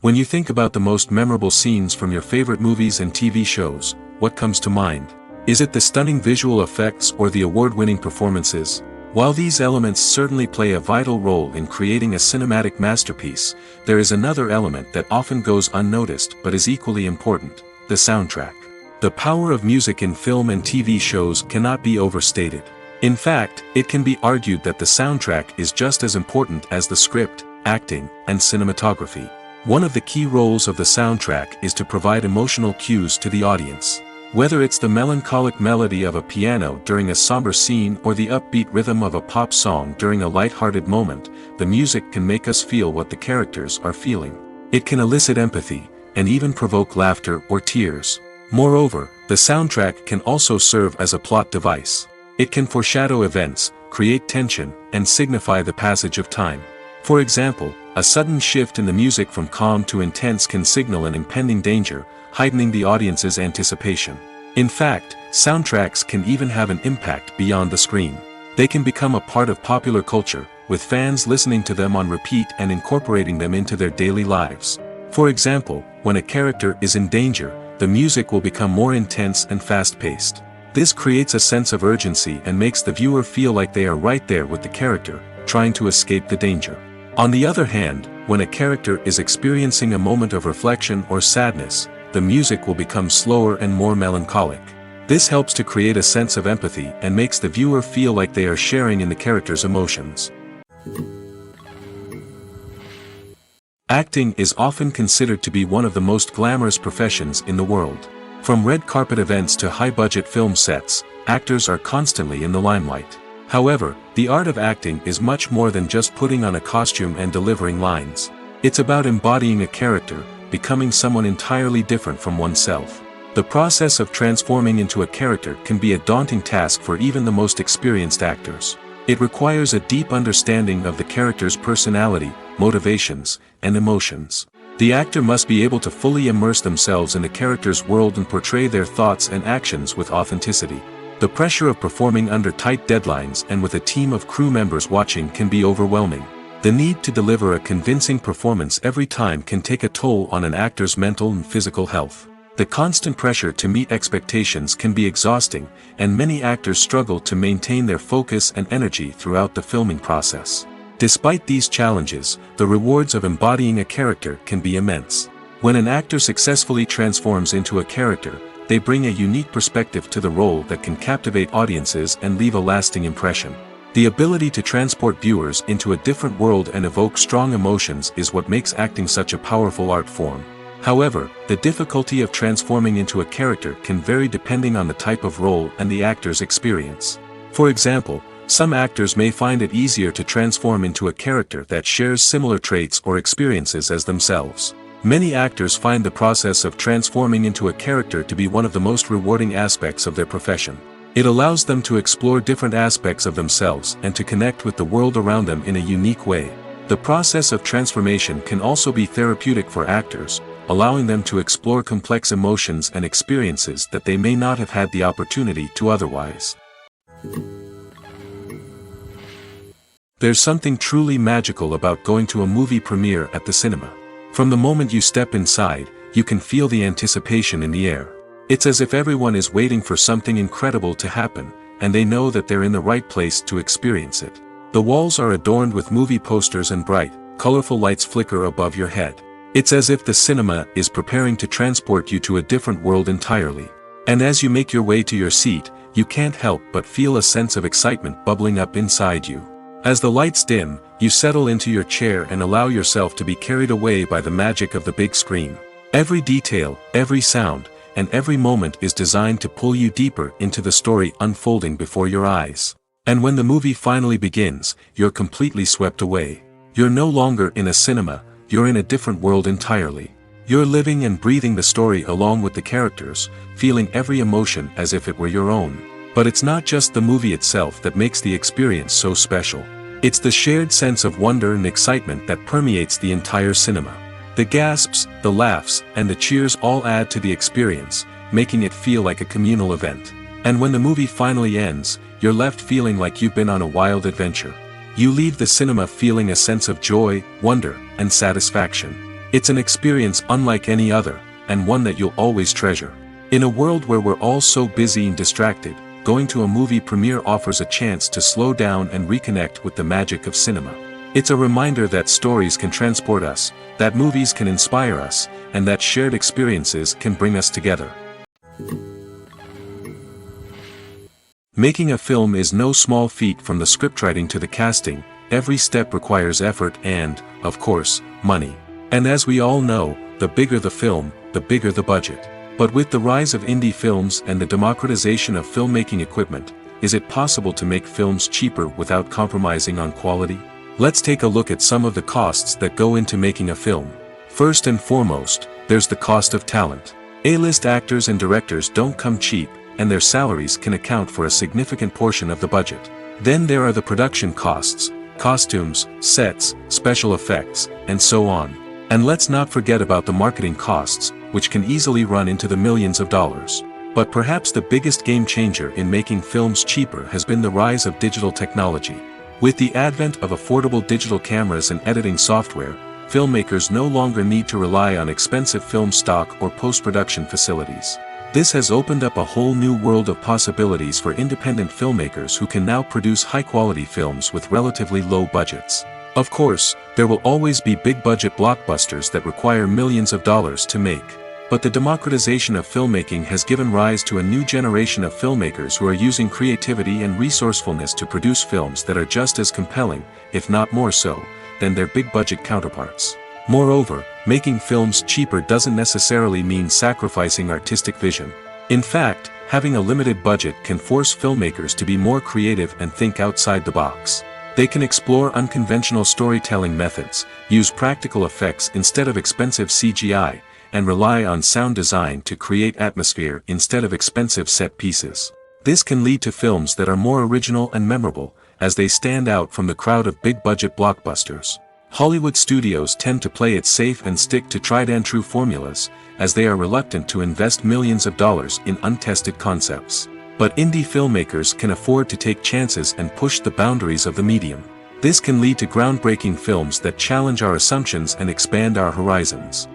When you think about the most memorable scenes from your favorite movies and TV shows, what comes to mind? Is it the stunning visual effects or the award-winning performances? While these elements certainly play a vital role in creating a cinematic masterpiece, there is another element that often goes unnoticed but is equally important: the soundtrack. The power of music in film and TV shows cannot be overstated. In fact, it can be argued that the soundtrack is just as important as the script, acting, and cinematography. One of the key roles of the soundtrack is to provide emotional cues to the audience. Whether it's the melancholic melody of a piano during a somber scene or the upbeat rhythm of a pop song during a light-hearted moment, the music can make us feel what the characters are feeling. It can elicit empathy, and even provoke laughter or tears. Moreover, the soundtrack can also serve as a plot device. It can foreshadow events, create tension, and signify the passage of time. For example, a sudden shift in the music from calm to intense can signal an impending danger, heightening the audience's anticipation. In fact, soundtracks can even have an impact beyond the screen. They can become a part of popular culture, with fans listening to them on repeat and incorporating them into their daily lives. For example, when a character is in danger, the music will become more intense and fast-paced. This creates a sense of urgency and makes the viewer feel like they are right there with the character, trying to escape the danger. On the other hand, when a character is experiencing a moment of reflection or sadness, the music will become slower and more melancholic. This helps to create a sense of empathy and makes the viewer feel like they are sharing in the character's emotions. Acting is often considered to be one of the most glamorous professions in the world. From red carpet events to high-budget film sets, actors are constantly in the limelight. However, the art of acting is much more than just putting on a costume and delivering lines. It's about embodying a character, becoming someone entirely different from oneself. The process of transforming into a character can be a daunting task for even the most experienced actors. It requires a deep understanding of the character's personality, motivations, and emotions. The actor must be able to fully immerse themselves in the character's world and portray their thoughts and actions with authenticity. The pressure of performing under tight deadlines and with a team of crew members watching can be overwhelming. The need to deliver a convincing performance every time can take a toll on an actor's mental and physical health. The constant pressure to meet expectations can be exhausting, and many actors struggle to maintain their focus and energy throughout the filming process. Despite these challenges, the rewards of embodying a character can be immense. When an actor successfully transforms into a character, they bring a unique perspective to the role that can captivate audiences and leave a lasting impression. The ability to transport viewers into a different world and evoke strong emotions is what makes acting such a powerful art form. However, the difficulty of transforming into a character can vary depending on the type of role and the actor's experience. For example, some actors may find it easier to transform into a character that shares similar traits or experiences as themselves. Many actors find the process of transforming into a character to be one of the most rewarding aspects of their profession. It allows them to explore different aspects of themselves and to connect with the world around them in a unique way. The process of transformation can also be therapeutic for actors, allowing them to explore complex emotions and experiences that they may not have had the opportunity to otherwise. There's something truly magical about going to a movie premiere at the cinema. From the moment you step inside, you can feel the anticipation in the air. It's as if everyone is waiting for something incredible to happen, and they know that they're in the right place to experience it. The walls are adorned with movie posters and bright, colorful lights flicker above your head. It's as if the cinema is preparing to transport you to a different world entirely. And as you make your way to your seat, you can't help but feel a sense of excitement bubbling up inside you. As the lights dim, you settle into your chair and allow yourself to be carried away by the magic of the big screen. Every detail, every sound, and every moment is designed to pull you deeper into the story unfolding before your eyes. And when the movie finally begins, you're completely swept away. You're no longer in a cinema, you're in a different world entirely. You're living and breathing the story along with the characters, feeling every emotion as if it were your own. But it's not just the movie itself that makes the experience so special. It's the shared sense of wonder and excitement that permeates the entire cinema. The gasps, the laughs, and the cheers all add to the experience, making it feel like a communal event. And when the movie finally ends, you're left feeling like you've been on a wild adventure. You leave the cinema feeling a sense of joy, wonder, and satisfaction. It's an experience unlike any other, and one that you'll always treasure. In a world where we're all so busy and distracted, going to a movie premiere offers a chance to slow down and reconnect with the magic of cinema. It's a reminder that stories can transport us, that movies can inspire us, and that shared experiences can bring us together. Making a film is no small feat. From the scriptwriting to the casting, every step requires effort and, of course, money. And as we all know, the bigger the film, the bigger the budget. But with the rise of indie films and the democratization of filmmaking equipment, is it possible to make films cheaper without compromising on quality? Let's take a look at some of the costs that go into making a film. First and foremost, there's the cost of talent. A-list actors and directors don't come cheap, and their salaries can account for a significant portion of the budget. Then there are the production costs, costumes, sets, special effects, and so on. And let's not forget about the marketing costs, which can easily run into the millions of dollars. But perhaps the biggest game changer in making films cheaper has been the rise of digital technology. With the advent of affordable digital cameras and editing software, filmmakers no longer need to rely on expensive film stock or post-production facilities. This has opened up a whole new world of possibilities for independent filmmakers who can now produce high-quality films with relatively low budgets. Of course, there will always be big-budget blockbusters that require millions of dollars to make. But the democratization of filmmaking has given rise to a new generation of filmmakers who are using creativity and resourcefulness to produce films that are just as compelling, if not more so, than their big-budget counterparts. Moreover, making films cheaper doesn't necessarily mean sacrificing artistic vision. In fact, having a limited budget can force filmmakers to be more creative and think outside the box. They can explore unconventional storytelling methods, use practical effects instead of expensive CGI, and rely on sound design to create atmosphere instead of expensive set pieces. This can lead to films that are more original and memorable, as they stand out from the crowd of big-budget blockbusters. Hollywood studios tend to play it safe and stick to tried-and-true formulas, as they are reluctant to invest millions of dollars in untested concepts. But indie filmmakers can afford to take chances and push the boundaries of the medium. This can lead to groundbreaking films that challenge our assumptions and expand our horizons.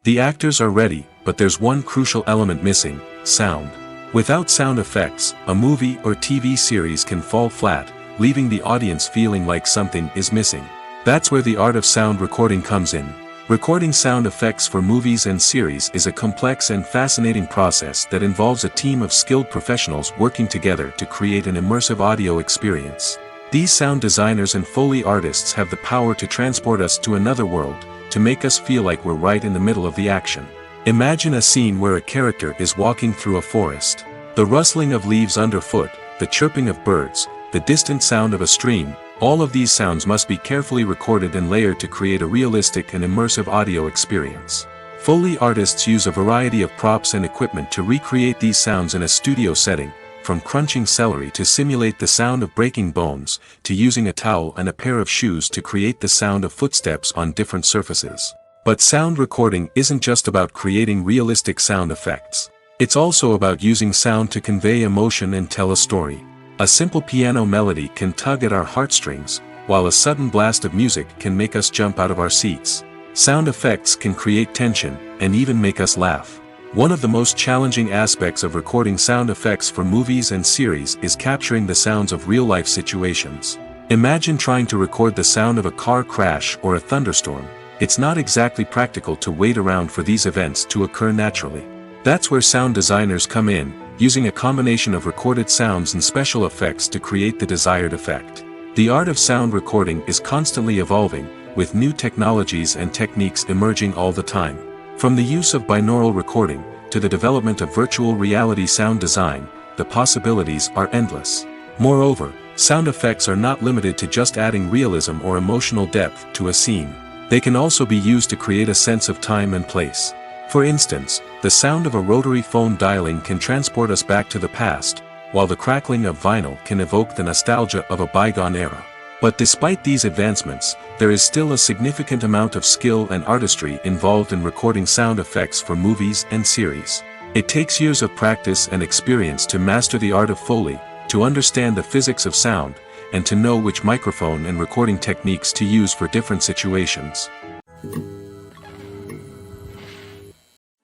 The actors are ready, but there's one crucial element missing: sound. Without sound effects, a movie or TV series can fall flat, leaving the audience feeling like something is missing. That's where the art of sound recording comes in. Recording sound effects for movies and series is a complex and fascinating process that involves a team of skilled professionals working together to create an immersive audio experience. These sound designers and Foley artists have the power to transport us to another world, to make us feel like we're right in the middle of the action. Imagine a scene where a character is walking through a forest. The rustling of leaves underfoot, the chirping of birds, the distant sound of a stream, all of these sounds must be carefully recorded and layered to create a realistic and immersive audio experience. Foley artists use a variety of props and equipment to recreate these sounds in a studio setting, from crunching celery to simulate the sound of breaking bones, to using a towel and a pair of shoes to create the sound of footsteps on different surfaces. But sound recording isn't just about creating realistic sound effects. It's also about using sound to convey emotion and tell a story. A simple piano melody can tug at our heartstrings, while a sudden blast of music can make us jump out of our seats. Sound effects can create tension, and even make us laugh. One of the most challenging aspects of recording sound effects for movies and series is capturing the sounds of real-life situations. Imagine trying to record the sound of a car crash or a thunderstorm. It's not exactly practical to wait around for these events to occur naturally. That's where sound designers come in, using a combination of recorded sounds and special effects to create the desired effect. The art of sound recording is constantly evolving, with new technologies and techniques emerging all the time. From the use of binaural recording, to the development of virtual reality sound design, the possibilities are endless. Moreover, sound effects are not limited to just adding realism or emotional depth to a scene. They can also be used to create a sense of time and place. For instance, the sound of a rotary phone dialing can transport us back to the past, while the crackling of vinyl can evoke the nostalgia of a bygone era. But despite these advancements, there is still a significant amount of skill and artistry involved in recording sound effects for movies and series. It takes years of practice and experience to master the art of Foley, to understand the physics of sound, and to know which microphone and recording techniques to use for different situations.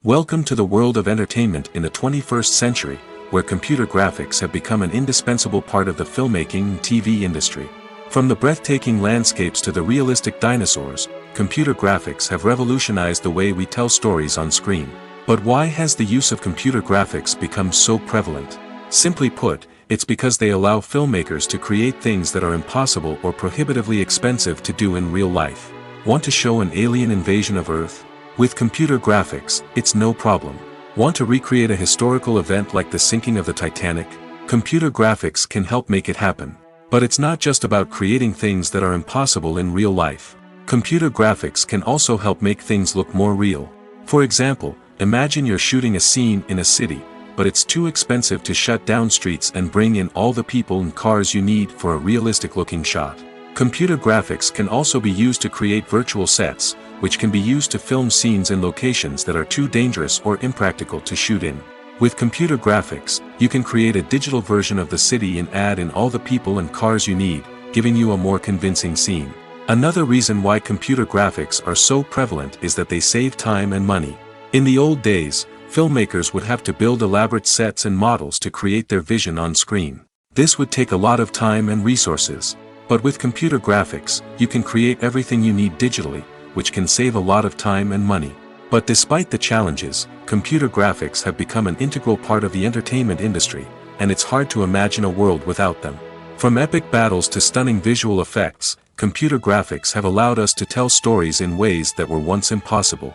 Welcome to the world of entertainment in the 21st century, where computer graphics have become an indispensable part of the filmmaking and TV industry. From the breathtaking landscapes to the realistic dinosaurs, computer graphics have revolutionized the way we tell stories on screen. But why has the use of computer graphics become so prevalent? Simply put, it's because they allow filmmakers to create things that are impossible or prohibitively expensive to do in real life. Want to show an alien invasion of Earth? With computer graphics, it's no problem. Want to recreate a historical event like the sinking of the Titanic? Computer graphics can help make it happen. But it's not just about creating things that are impossible in real life. Computer graphics can also help make things look more real. For example, imagine you're shooting a scene in a city, but it's too expensive to shut down streets and bring in all the people and cars you need for a realistic-looking shot. Computer graphics can also be used to create virtual sets, which can be used to film scenes in locations that are too dangerous or impractical to shoot in. With computer graphics, you can create a digital version of the city and add in all the people and cars you need, giving you a more convincing scene. Another reason why computer graphics are so prevalent is that they save time and money. In the old days, filmmakers would have to build elaborate sets and models to create their vision on screen. This would take a lot of time and resources. But with computer graphics, you can create everything you need digitally, which can save a lot of time and money. But despite the challenges, computer graphics have become an integral part of the entertainment industry, and it's hard to imagine a world without them. From epic battles to stunning visual effects, computer graphics have allowed us to tell stories in ways that were once impossible.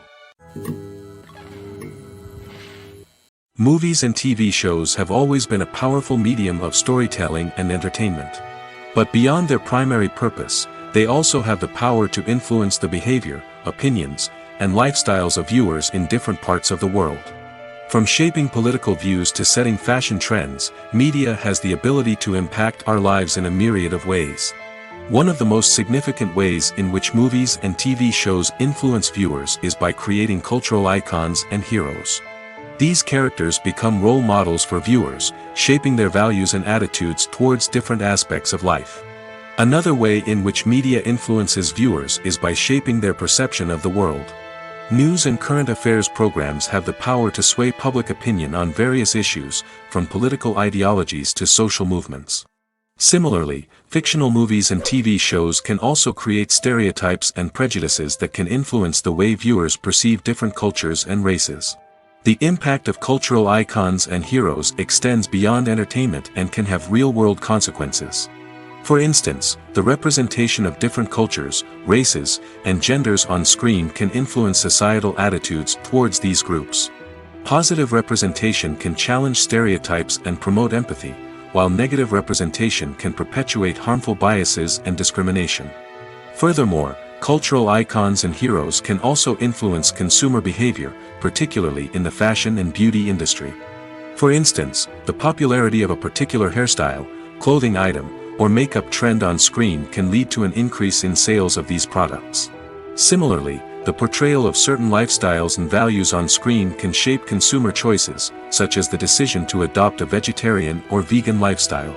Movies and TV shows have always been a powerful medium of storytelling and entertainment. But beyond their primary purpose, they also have the power to influence the behavior, opinions, and lifestyles of viewers in different parts of the world. From shaping political views to setting fashion trends, media has the ability to impact our lives in a myriad of ways. One of the most significant ways in which movies and TV shows influence viewers is by creating cultural icons and heroes. These characters become role models for viewers, shaping their values and attitudes towards different aspects of life. Another way in which media influences viewers is by shaping their perception of the world. News and current affairs programs have the power to sway public opinion on various issues, from political ideologies to social movements. Similarly, fictional movies and TV shows can also create stereotypes and prejudices that can influence the way viewers perceive different cultures and races. The impact of cultural icons and heroes extends beyond entertainment and can have real-world consequences. For instance, the representation of different cultures, races, and genders on screen can influence societal attitudes towards these groups. Positive representation can challenge stereotypes and promote empathy, while negative representation can perpetuate harmful biases and discrimination. Furthermore, cultural icons and heroes can also influence consumer behavior, particularly in the fashion and beauty industry. For instance, the popularity of a particular hairstyle, clothing item, or makeup trend on screen can lead to an increase in sales of these products. Similarly, the portrayal of certain lifestyles and values on screen can shape consumer choices, such as the decision to adopt a vegetarian or vegan lifestyle.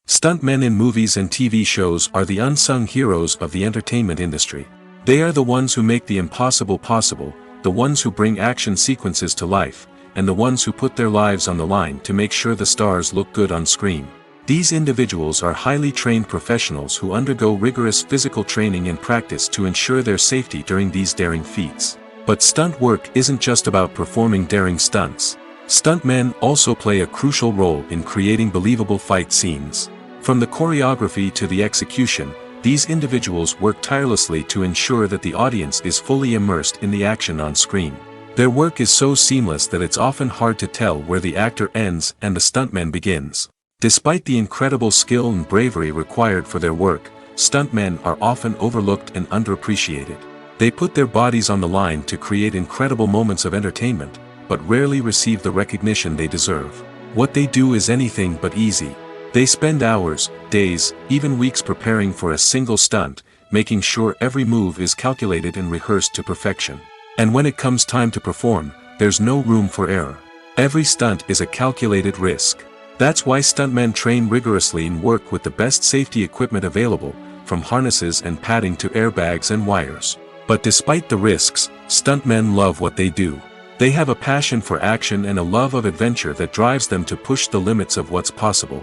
Stuntmen in movies and TV shows are the unsung heroes of the entertainment industry. They are the ones who make the impossible possible, the ones who bring action sequences to life, and the ones who put their lives on the line to make sure the stars look good on screen. These individuals are highly trained professionals who undergo rigorous physical training and practice to ensure their safety during these daring feats. But stunt work isn't just about performing daring stunts. Stuntmen also play a crucial role in creating believable fight scenes. From the choreography to the execution, these individuals work tirelessly to ensure that the audience is fully immersed in the action on screen. Their work is so seamless that it's often hard to tell where the actor ends and the stuntman begins. Despite the incredible skill and bravery required for their work, stuntmen are often overlooked and underappreciated. They put their bodies on the line to create incredible moments of entertainment, but rarely receive the recognition they deserve. What they do is anything but easy. They spend hours, days, even weeks preparing for a single stunt, making sure every move is calculated and rehearsed to perfection. And when it comes time to perform, there's no room for error. Every stunt is a calculated risk. That's why stuntmen train rigorously and work with the best safety equipment available, from harnesses and padding to airbags and wires. But despite the risks, stuntmen love what they do. They have a passion for action and a love of adventure that drives them to push the limits of what's possible.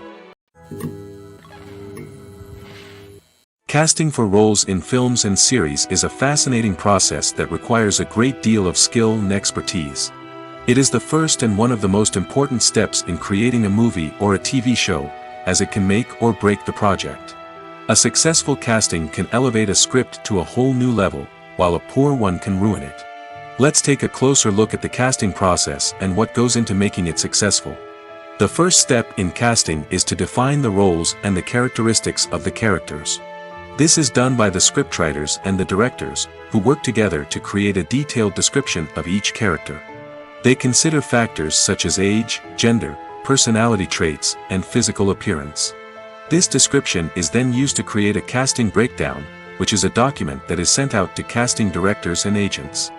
Casting for roles in films and series is a fascinating process that requires a great deal of skill and expertise. It is the first and one of the most important steps in creating a movie or a TV show, as it can make or break the project. A successful casting can elevate a script to a whole new level, while a poor one can ruin it. Let's take a closer look at the casting process and what goes into making it successful. The first step in casting is to define the roles and the characteristics of the characters. This is done by the scriptwriters and the directors, who work together to create a detailed description of each character. They consider factors such as age, gender, personality traits, and physical appearance. This description is then used to create a casting breakdown, which is a document that is sent out to casting directors and agents.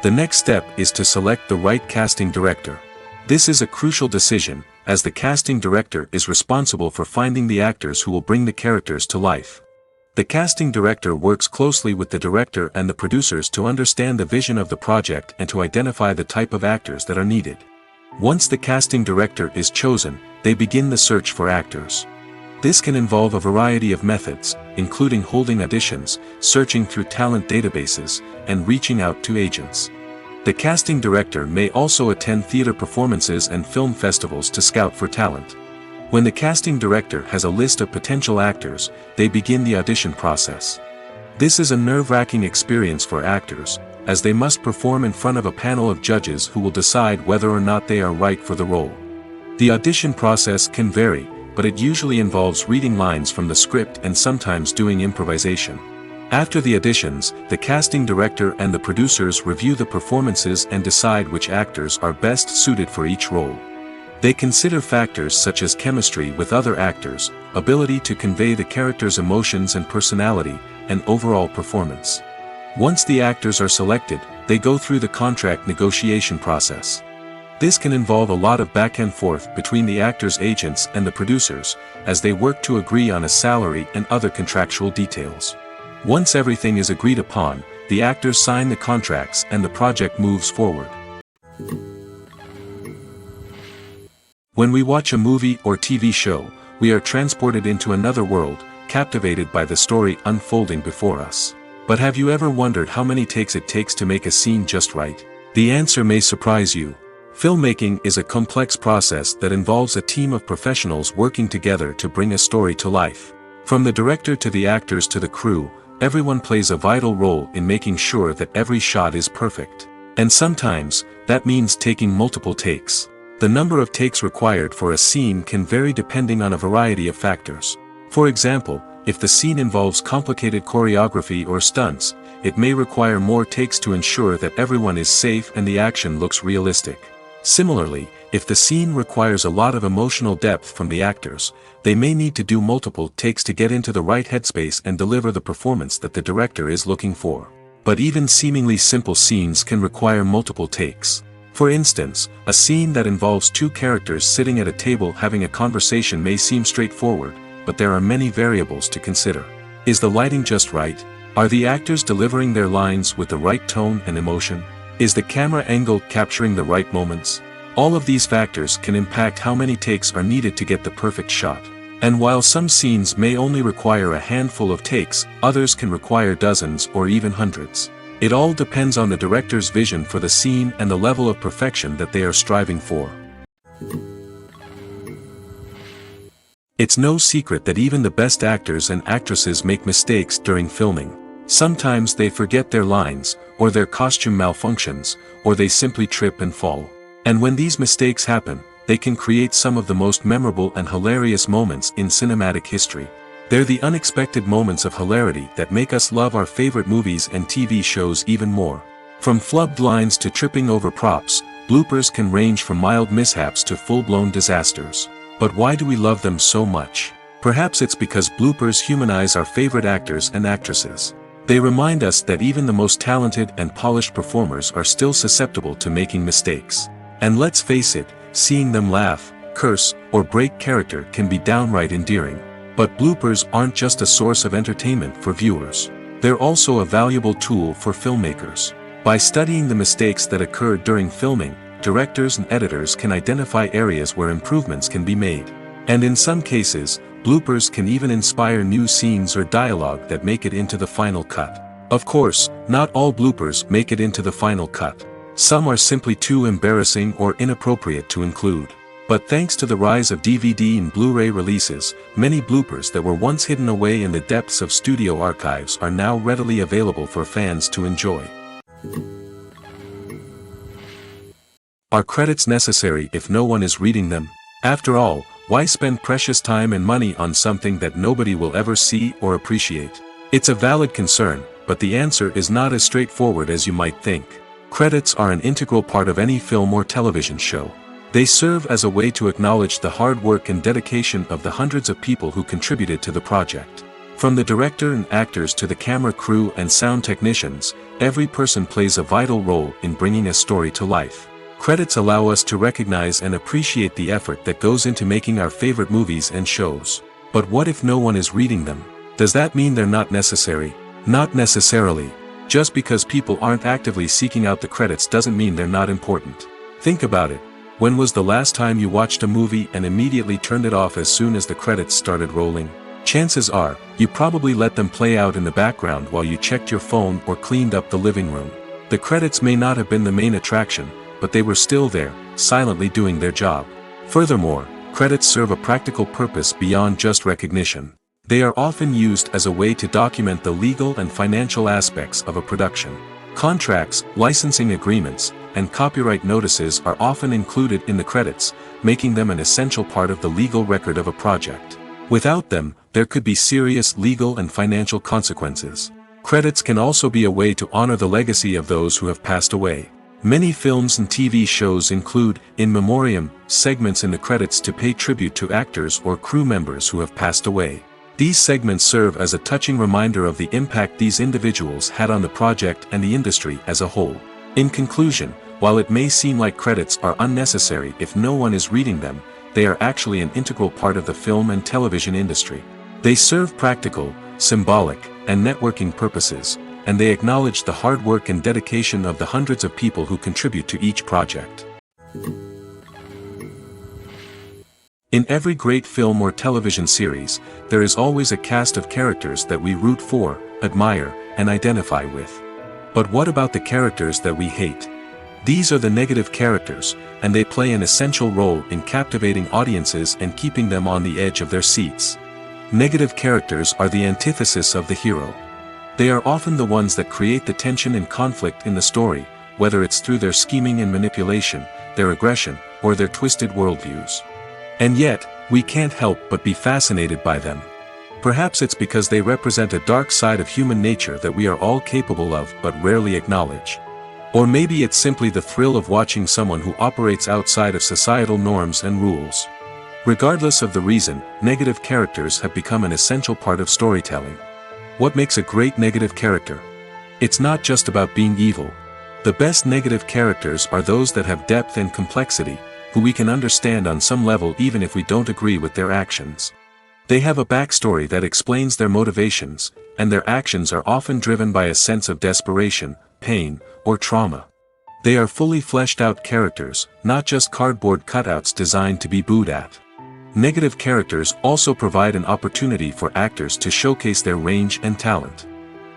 The next step is to select the right casting director. This is a crucial decision, as the casting director is responsible for finding the actors who will bring the characters to life. The casting director works closely with the director and the producers to understand the vision of the project and to identify the type of actors that are needed. Once the casting director is chosen, they begin the search for actors. This can involve a variety of methods, including holding auditions, searching through talent databases, and reaching out to agents. The casting director may also attend theater performances and film festivals to scout for talent. When the casting director has a list of potential actors, they begin the audition process. This is a nerve-wracking experience for actors, as they must perform in front of a panel of judges who will decide whether or not they are right for the role. The audition process can vary, but it usually involves reading lines from the script and sometimes doing improvisation. After the auditions, the casting director and the producers review the performances and decide which actors are best suited for each role. They consider factors such as chemistry with other actors, ability to convey the character's emotions and personality, and overall performance. Once the actors are selected, they go through the contract negotiation process. This can involve a lot of back and forth between the actors' agents and the producers, as they work to agree on a salary and other contractual details. Once everything is agreed upon, the actors sign the contracts and the project moves forward. When we watch a movie or TV show, we are transported into another world, captivated by the story unfolding before us. But have you ever wondered how many takes it takes to make a scene just right? The answer may surprise you. Filmmaking is a complex process that involves a team of professionals working together to bring a story to life. From the director to the actors to the crew, everyone plays a vital role in making sure that every shot is perfect. And sometimes, that means taking multiple takes. The number of takes required for a scene can vary depending on a variety of factors. For example, if the scene involves complicated choreography or stunts, it may require more takes to ensure that everyone is safe and the action looks realistic. Similarly, if the scene requires a lot of emotional depth from the actors, they may need to do multiple takes to get into the right headspace and deliver the performance that the director is looking for. But even seemingly simple scenes can require multiple takes. For instance, a scene that involves two characters sitting at a table having a conversation may seem straightforward, but there are many variables to consider. Is the lighting just right? Are the actors delivering their lines with the right tone and emotion? Is the camera angle capturing the right moments? All of these factors can impact how many takes are needed to get the perfect shot. And while some scenes may only require a handful of takes, others can require dozens or even hundreds. It all depends on the director's vision for the scene and the level of perfection that they are striving for. It's no secret that even the best actors and actresses make mistakes during filming. Sometimes they forget their lines, or their costume malfunctions, or they simply trip and fall. And when these mistakes happen, they can create some of the most memorable and hilarious moments in cinematic history. They're the unexpected moments of hilarity that make us love our favorite movies and TV shows even more. From flubbed lines to tripping over props, bloopers can range from mild mishaps to full-blown disasters. But why do we love them so much? Perhaps it's because bloopers humanize our favorite actors and actresses. They remind us that even the most talented and polished performers are still susceptible to making mistakes. And let's face it, seeing them laugh, curse, or break character can be downright endearing. But bloopers aren't just a source of entertainment for viewers. They're also a valuable tool for filmmakers. By studying the mistakes that occurred during filming, directors and editors can identify areas where improvements can be made. And in some cases, bloopers can even inspire new scenes or dialogue that make it into the final cut. Of course, not all bloopers make it into the final cut. Some are simply too embarrassing or inappropriate to include. But thanks to the rise of DVD and Blu-ray releases, many bloopers that were once hidden away in the depths of studio archives are now readily available for fans to enjoy. Are credits necessary if no one is reading them? After all, why spend precious time and money on something that nobody will ever see or appreciate? It's a valid concern, but the answer is not as straightforward as you might think. Credits are an integral part of any film or television show. They serve as a way to acknowledge the hard work and dedication of the hundreds of people who contributed to the project. From the director and actors to the camera crew and sound technicians, every person plays a vital role in bringing a story to life. Credits allow us to recognize and appreciate the effort that goes into making our favorite movies and shows. But what if no one is reading them? Does that mean they're not necessary? Not necessarily. Just because people aren't actively seeking out the credits doesn't mean they're not important. Think about it. When was the last time you watched a movie and immediately turned it off as soon as the credits started rolling? Chances are, you probably let them play out in the background while you checked your phone or cleaned up the living room. The credits may not have been the main attraction, but they were still there, silently doing their job. Furthermore, credits serve a practical purpose beyond just recognition. They are often used as a way to document the legal and financial aspects of a production. Contracts, licensing agreements, and copyright notices are often included in the credits, making them an essential part of the legal record of a project. Without them, there could be serious legal and financial consequences. Credits can also be a way to honor the legacy of those who have passed away. Many films and TV shows include, in memoriam, segments in the credits to pay tribute to actors or crew members who have passed away. These segments serve as a touching reminder of the impact these individuals had on the project and the industry as a whole. In conclusion, while it may seem like credits are unnecessary if no one is reading them, they are actually an integral part of the film and television industry. They serve practical, symbolic, and networking purposes, and they acknowledge the hard work and dedication of the hundreds of people who contribute to each project. In every great film or television series, there is always a cast of characters that we root for, admire, and identify with. But what about the characters that we hate? These are the negative characters, and they play an essential role in captivating audiences and keeping them on the edge of their seats. Negative characters are the antithesis of the hero. They are often the ones that create the tension and conflict in the story, whether it's through their scheming and manipulation, their aggression, or their twisted worldviews. And yet, we can't help but be fascinated by them. Perhaps it's because they represent a dark side of human nature that we are all capable of but rarely acknowledge. Or maybe it's simply the thrill of watching someone who operates outside of societal norms and rules. Regardless of the reason, negative characters have become an essential part of storytelling. What makes a great negative character? It's not just about being evil. The best negative characters are those that have depth and complexity, who we can understand on some level even if we don't agree with their actions. They have a backstory that explains their motivations, and their actions are often driven by a sense of desperation, pain, or trauma. They are fully fleshed out characters, not just cardboard cutouts designed to be booed at. Negative characters also provide an opportunity for actors to showcase their range and talent.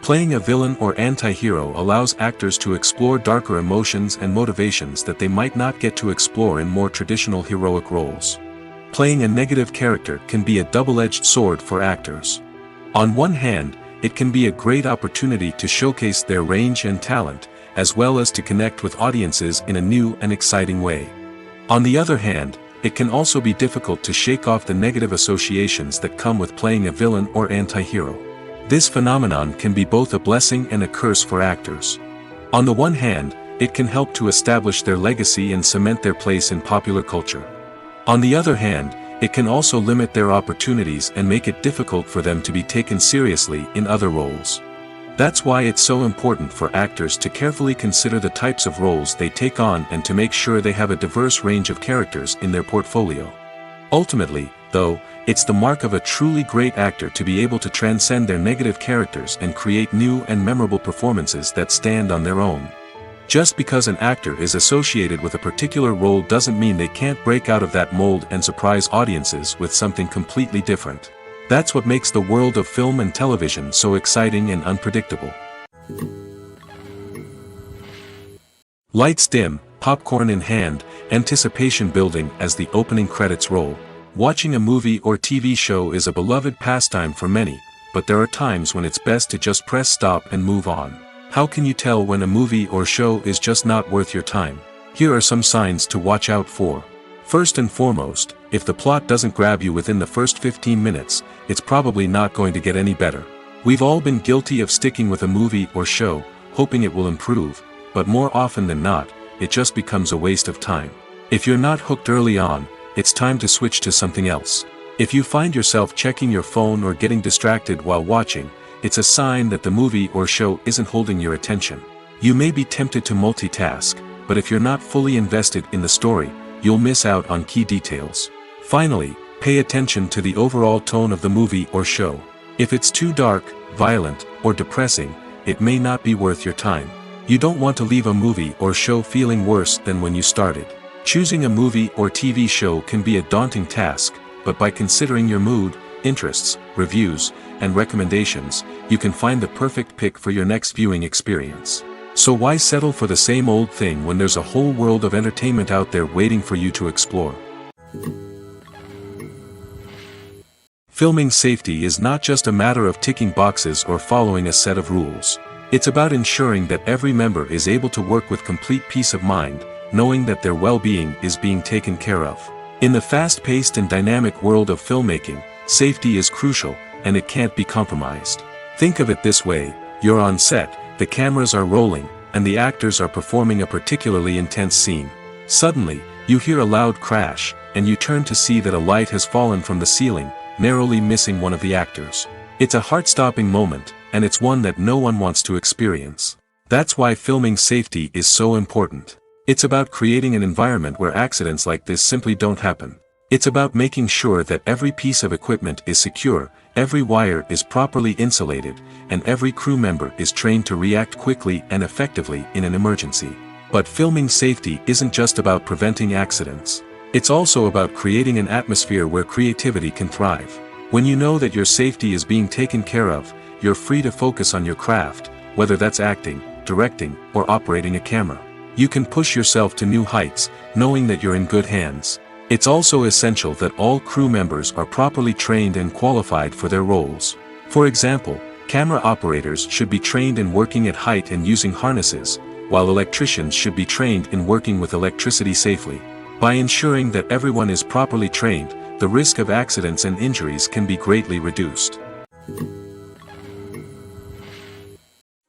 Playing a villain or anti-hero allows actors to explore darker emotions and motivations that they might not get to explore in more traditional heroic roles. Playing a negative character can be a double-edged sword for actors. On one hand, it can be a great opportunity to showcase their range and talent, as well as to connect with audiences in a new and exciting way. On the other hand, it can also be difficult to shake off the negative associations that come with playing a villain or anti-hero. This phenomenon can be both a blessing and a curse for actors. On the one hand, it can help to establish their legacy and cement their place in popular culture. On the other hand, it can also limit their opportunities and make it difficult for them to be taken seriously in other roles. That's why it's so important for actors to carefully consider the types of roles they take on and to make sure they have a diverse range of characters in their portfolio. Ultimately, though, it's the mark of a truly great actor to be able to transcend their negative characters and create new and memorable performances that stand on their own. Just because an actor is associated with a particular role doesn't mean they can't break out of that mold and surprise audiences with something completely different. That's what makes the world of film and television so exciting and unpredictable. Lights dim, popcorn in hand, anticipation building as the opening credits roll. Watching a movie or TV show is a beloved pastime for many, but there are times when it's best to just press stop and move on. How can you tell when a movie or show is just not worth your time? Here are some signs to watch out for. First and foremost, if the plot doesn't grab you within the first 15 minutes, it's probably not going to get any better. We've all been guilty of sticking with a movie or show, hoping it will improve, but more often than not, it just becomes a waste of time. If you're not hooked early on, it's time to switch to something else. If you find yourself checking your phone or getting distracted while watching, it's a sign that the movie or show isn't holding your attention. You may be tempted to multitask, but if you're not fully invested in the story, you'll miss out on key details. Finally, pay attention to the overall tone of the movie or show. If it's too dark, violent, or depressing, it may not be worth your time. You don't want to leave a movie or show feeling worse than when you started. Choosing a movie or TV show can be a daunting task, but by considering your mood, interests, reviews, and recommendations, you can find the perfect pick for your next viewing experience. So why settle for the same old thing when there's a whole world of entertainment out there waiting for you to explore? Filming safety is not just a matter of ticking boxes or following a set of rules. It's about ensuring that every member is able to work with complete peace of mind, knowing that their well-being is being taken care of. In the fast-paced and dynamic world of filmmaking, safety is crucial, and it can't be compromised. Think of it this way: you're on set, the cameras are rolling, and the actors are performing a particularly intense scene. Suddenly, you hear a loud crash, and you turn to see that a light has fallen from the ceiling, narrowly missing one of the actors. It's a heart-stopping moment, and it's one that no one wants to experience. That's why filming safety is so important. It's about creating an environment where accidents like this simply don't happen. It's about making sure that every piece of equipment is secure, every wire is properly insulated, and every crew member is trained to react quickly and effectively in an emergency. But filming safety isn't just about preventing accidents. It's also about creating an atmosphere where creativity can thrive. When you know that your safety is being taken care of, you're free to focus on your craft, whether that's acting, directing, or operating a camera. You can push yourself to new heights, knowing that you're in good hands. It's also essential that all crew members are properly trained and qualified for their roles. For example, camera operators should be trained in working at height and using harnesses, while electricians should be trained in working with electricity safely. By ensuring that everyone is properly trained, the risk of accidents and injuries can be greatly reduced.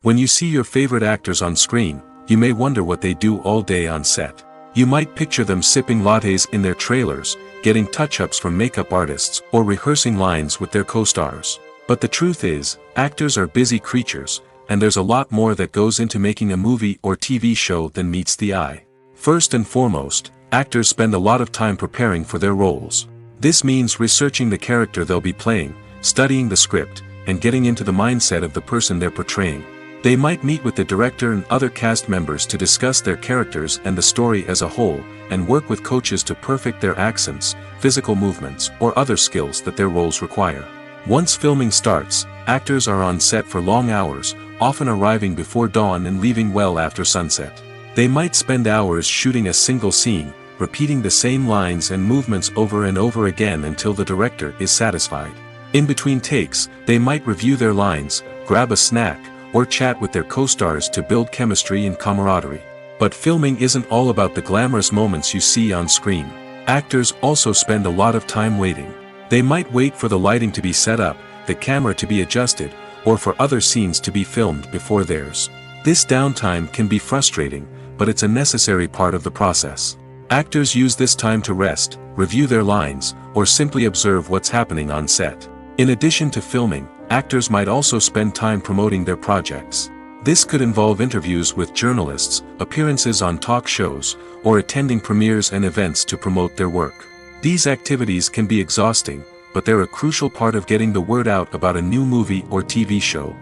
When you see your favorite actors on screen, you may wonder what they do all day on set. You might picture them sipping lattes in their trailers, getting touch-ups from makeup artists, or rehearsing lines with their co-stars. But the truth is, actors are busy creatures, and there's a lot more that goes into making a movie or TV show than meets the eye. First and foremost, actors spend a lot of time preparing for their roles. This means researching the character they'll be playing, studying the script, and getting into the mindset of the person they're portraying. They might meet with the director and other cast members to discuss their characters and the story as a whole, and work with coaches to perfect their accents, physical movements, or other skills that their roles require. Once filming starts, actors are on set for long hours, often arriving before dawn and leaving well after sunset. They might spend hours shooting a single scene, repeating the same lines and movements over and over again until the director is satisfied. In between takes, they might review their lines, grab a snack, or chat with their co-stars to build chemistry and camaraderie. But filming isn't all about the glamorous moments you see on screen. Actors also spend a lot of time waiting. They might wait for the lighting to be set up, the camera to be adjusted, or for other scenes to be filmed before theirs. This downtime can be frustrating, but it's a necessary part of the process. Actors use this time to rest, review their lines, or simply observe what's happening on set. In addition to filming, actors might also spend time promoting their projects. This could involve interviews with journalists, appearances on talk shows, or attending premieres and events to promote their work. These activities can be exhausting, but they're a crucial part of getting the word out about a new movie or TV show.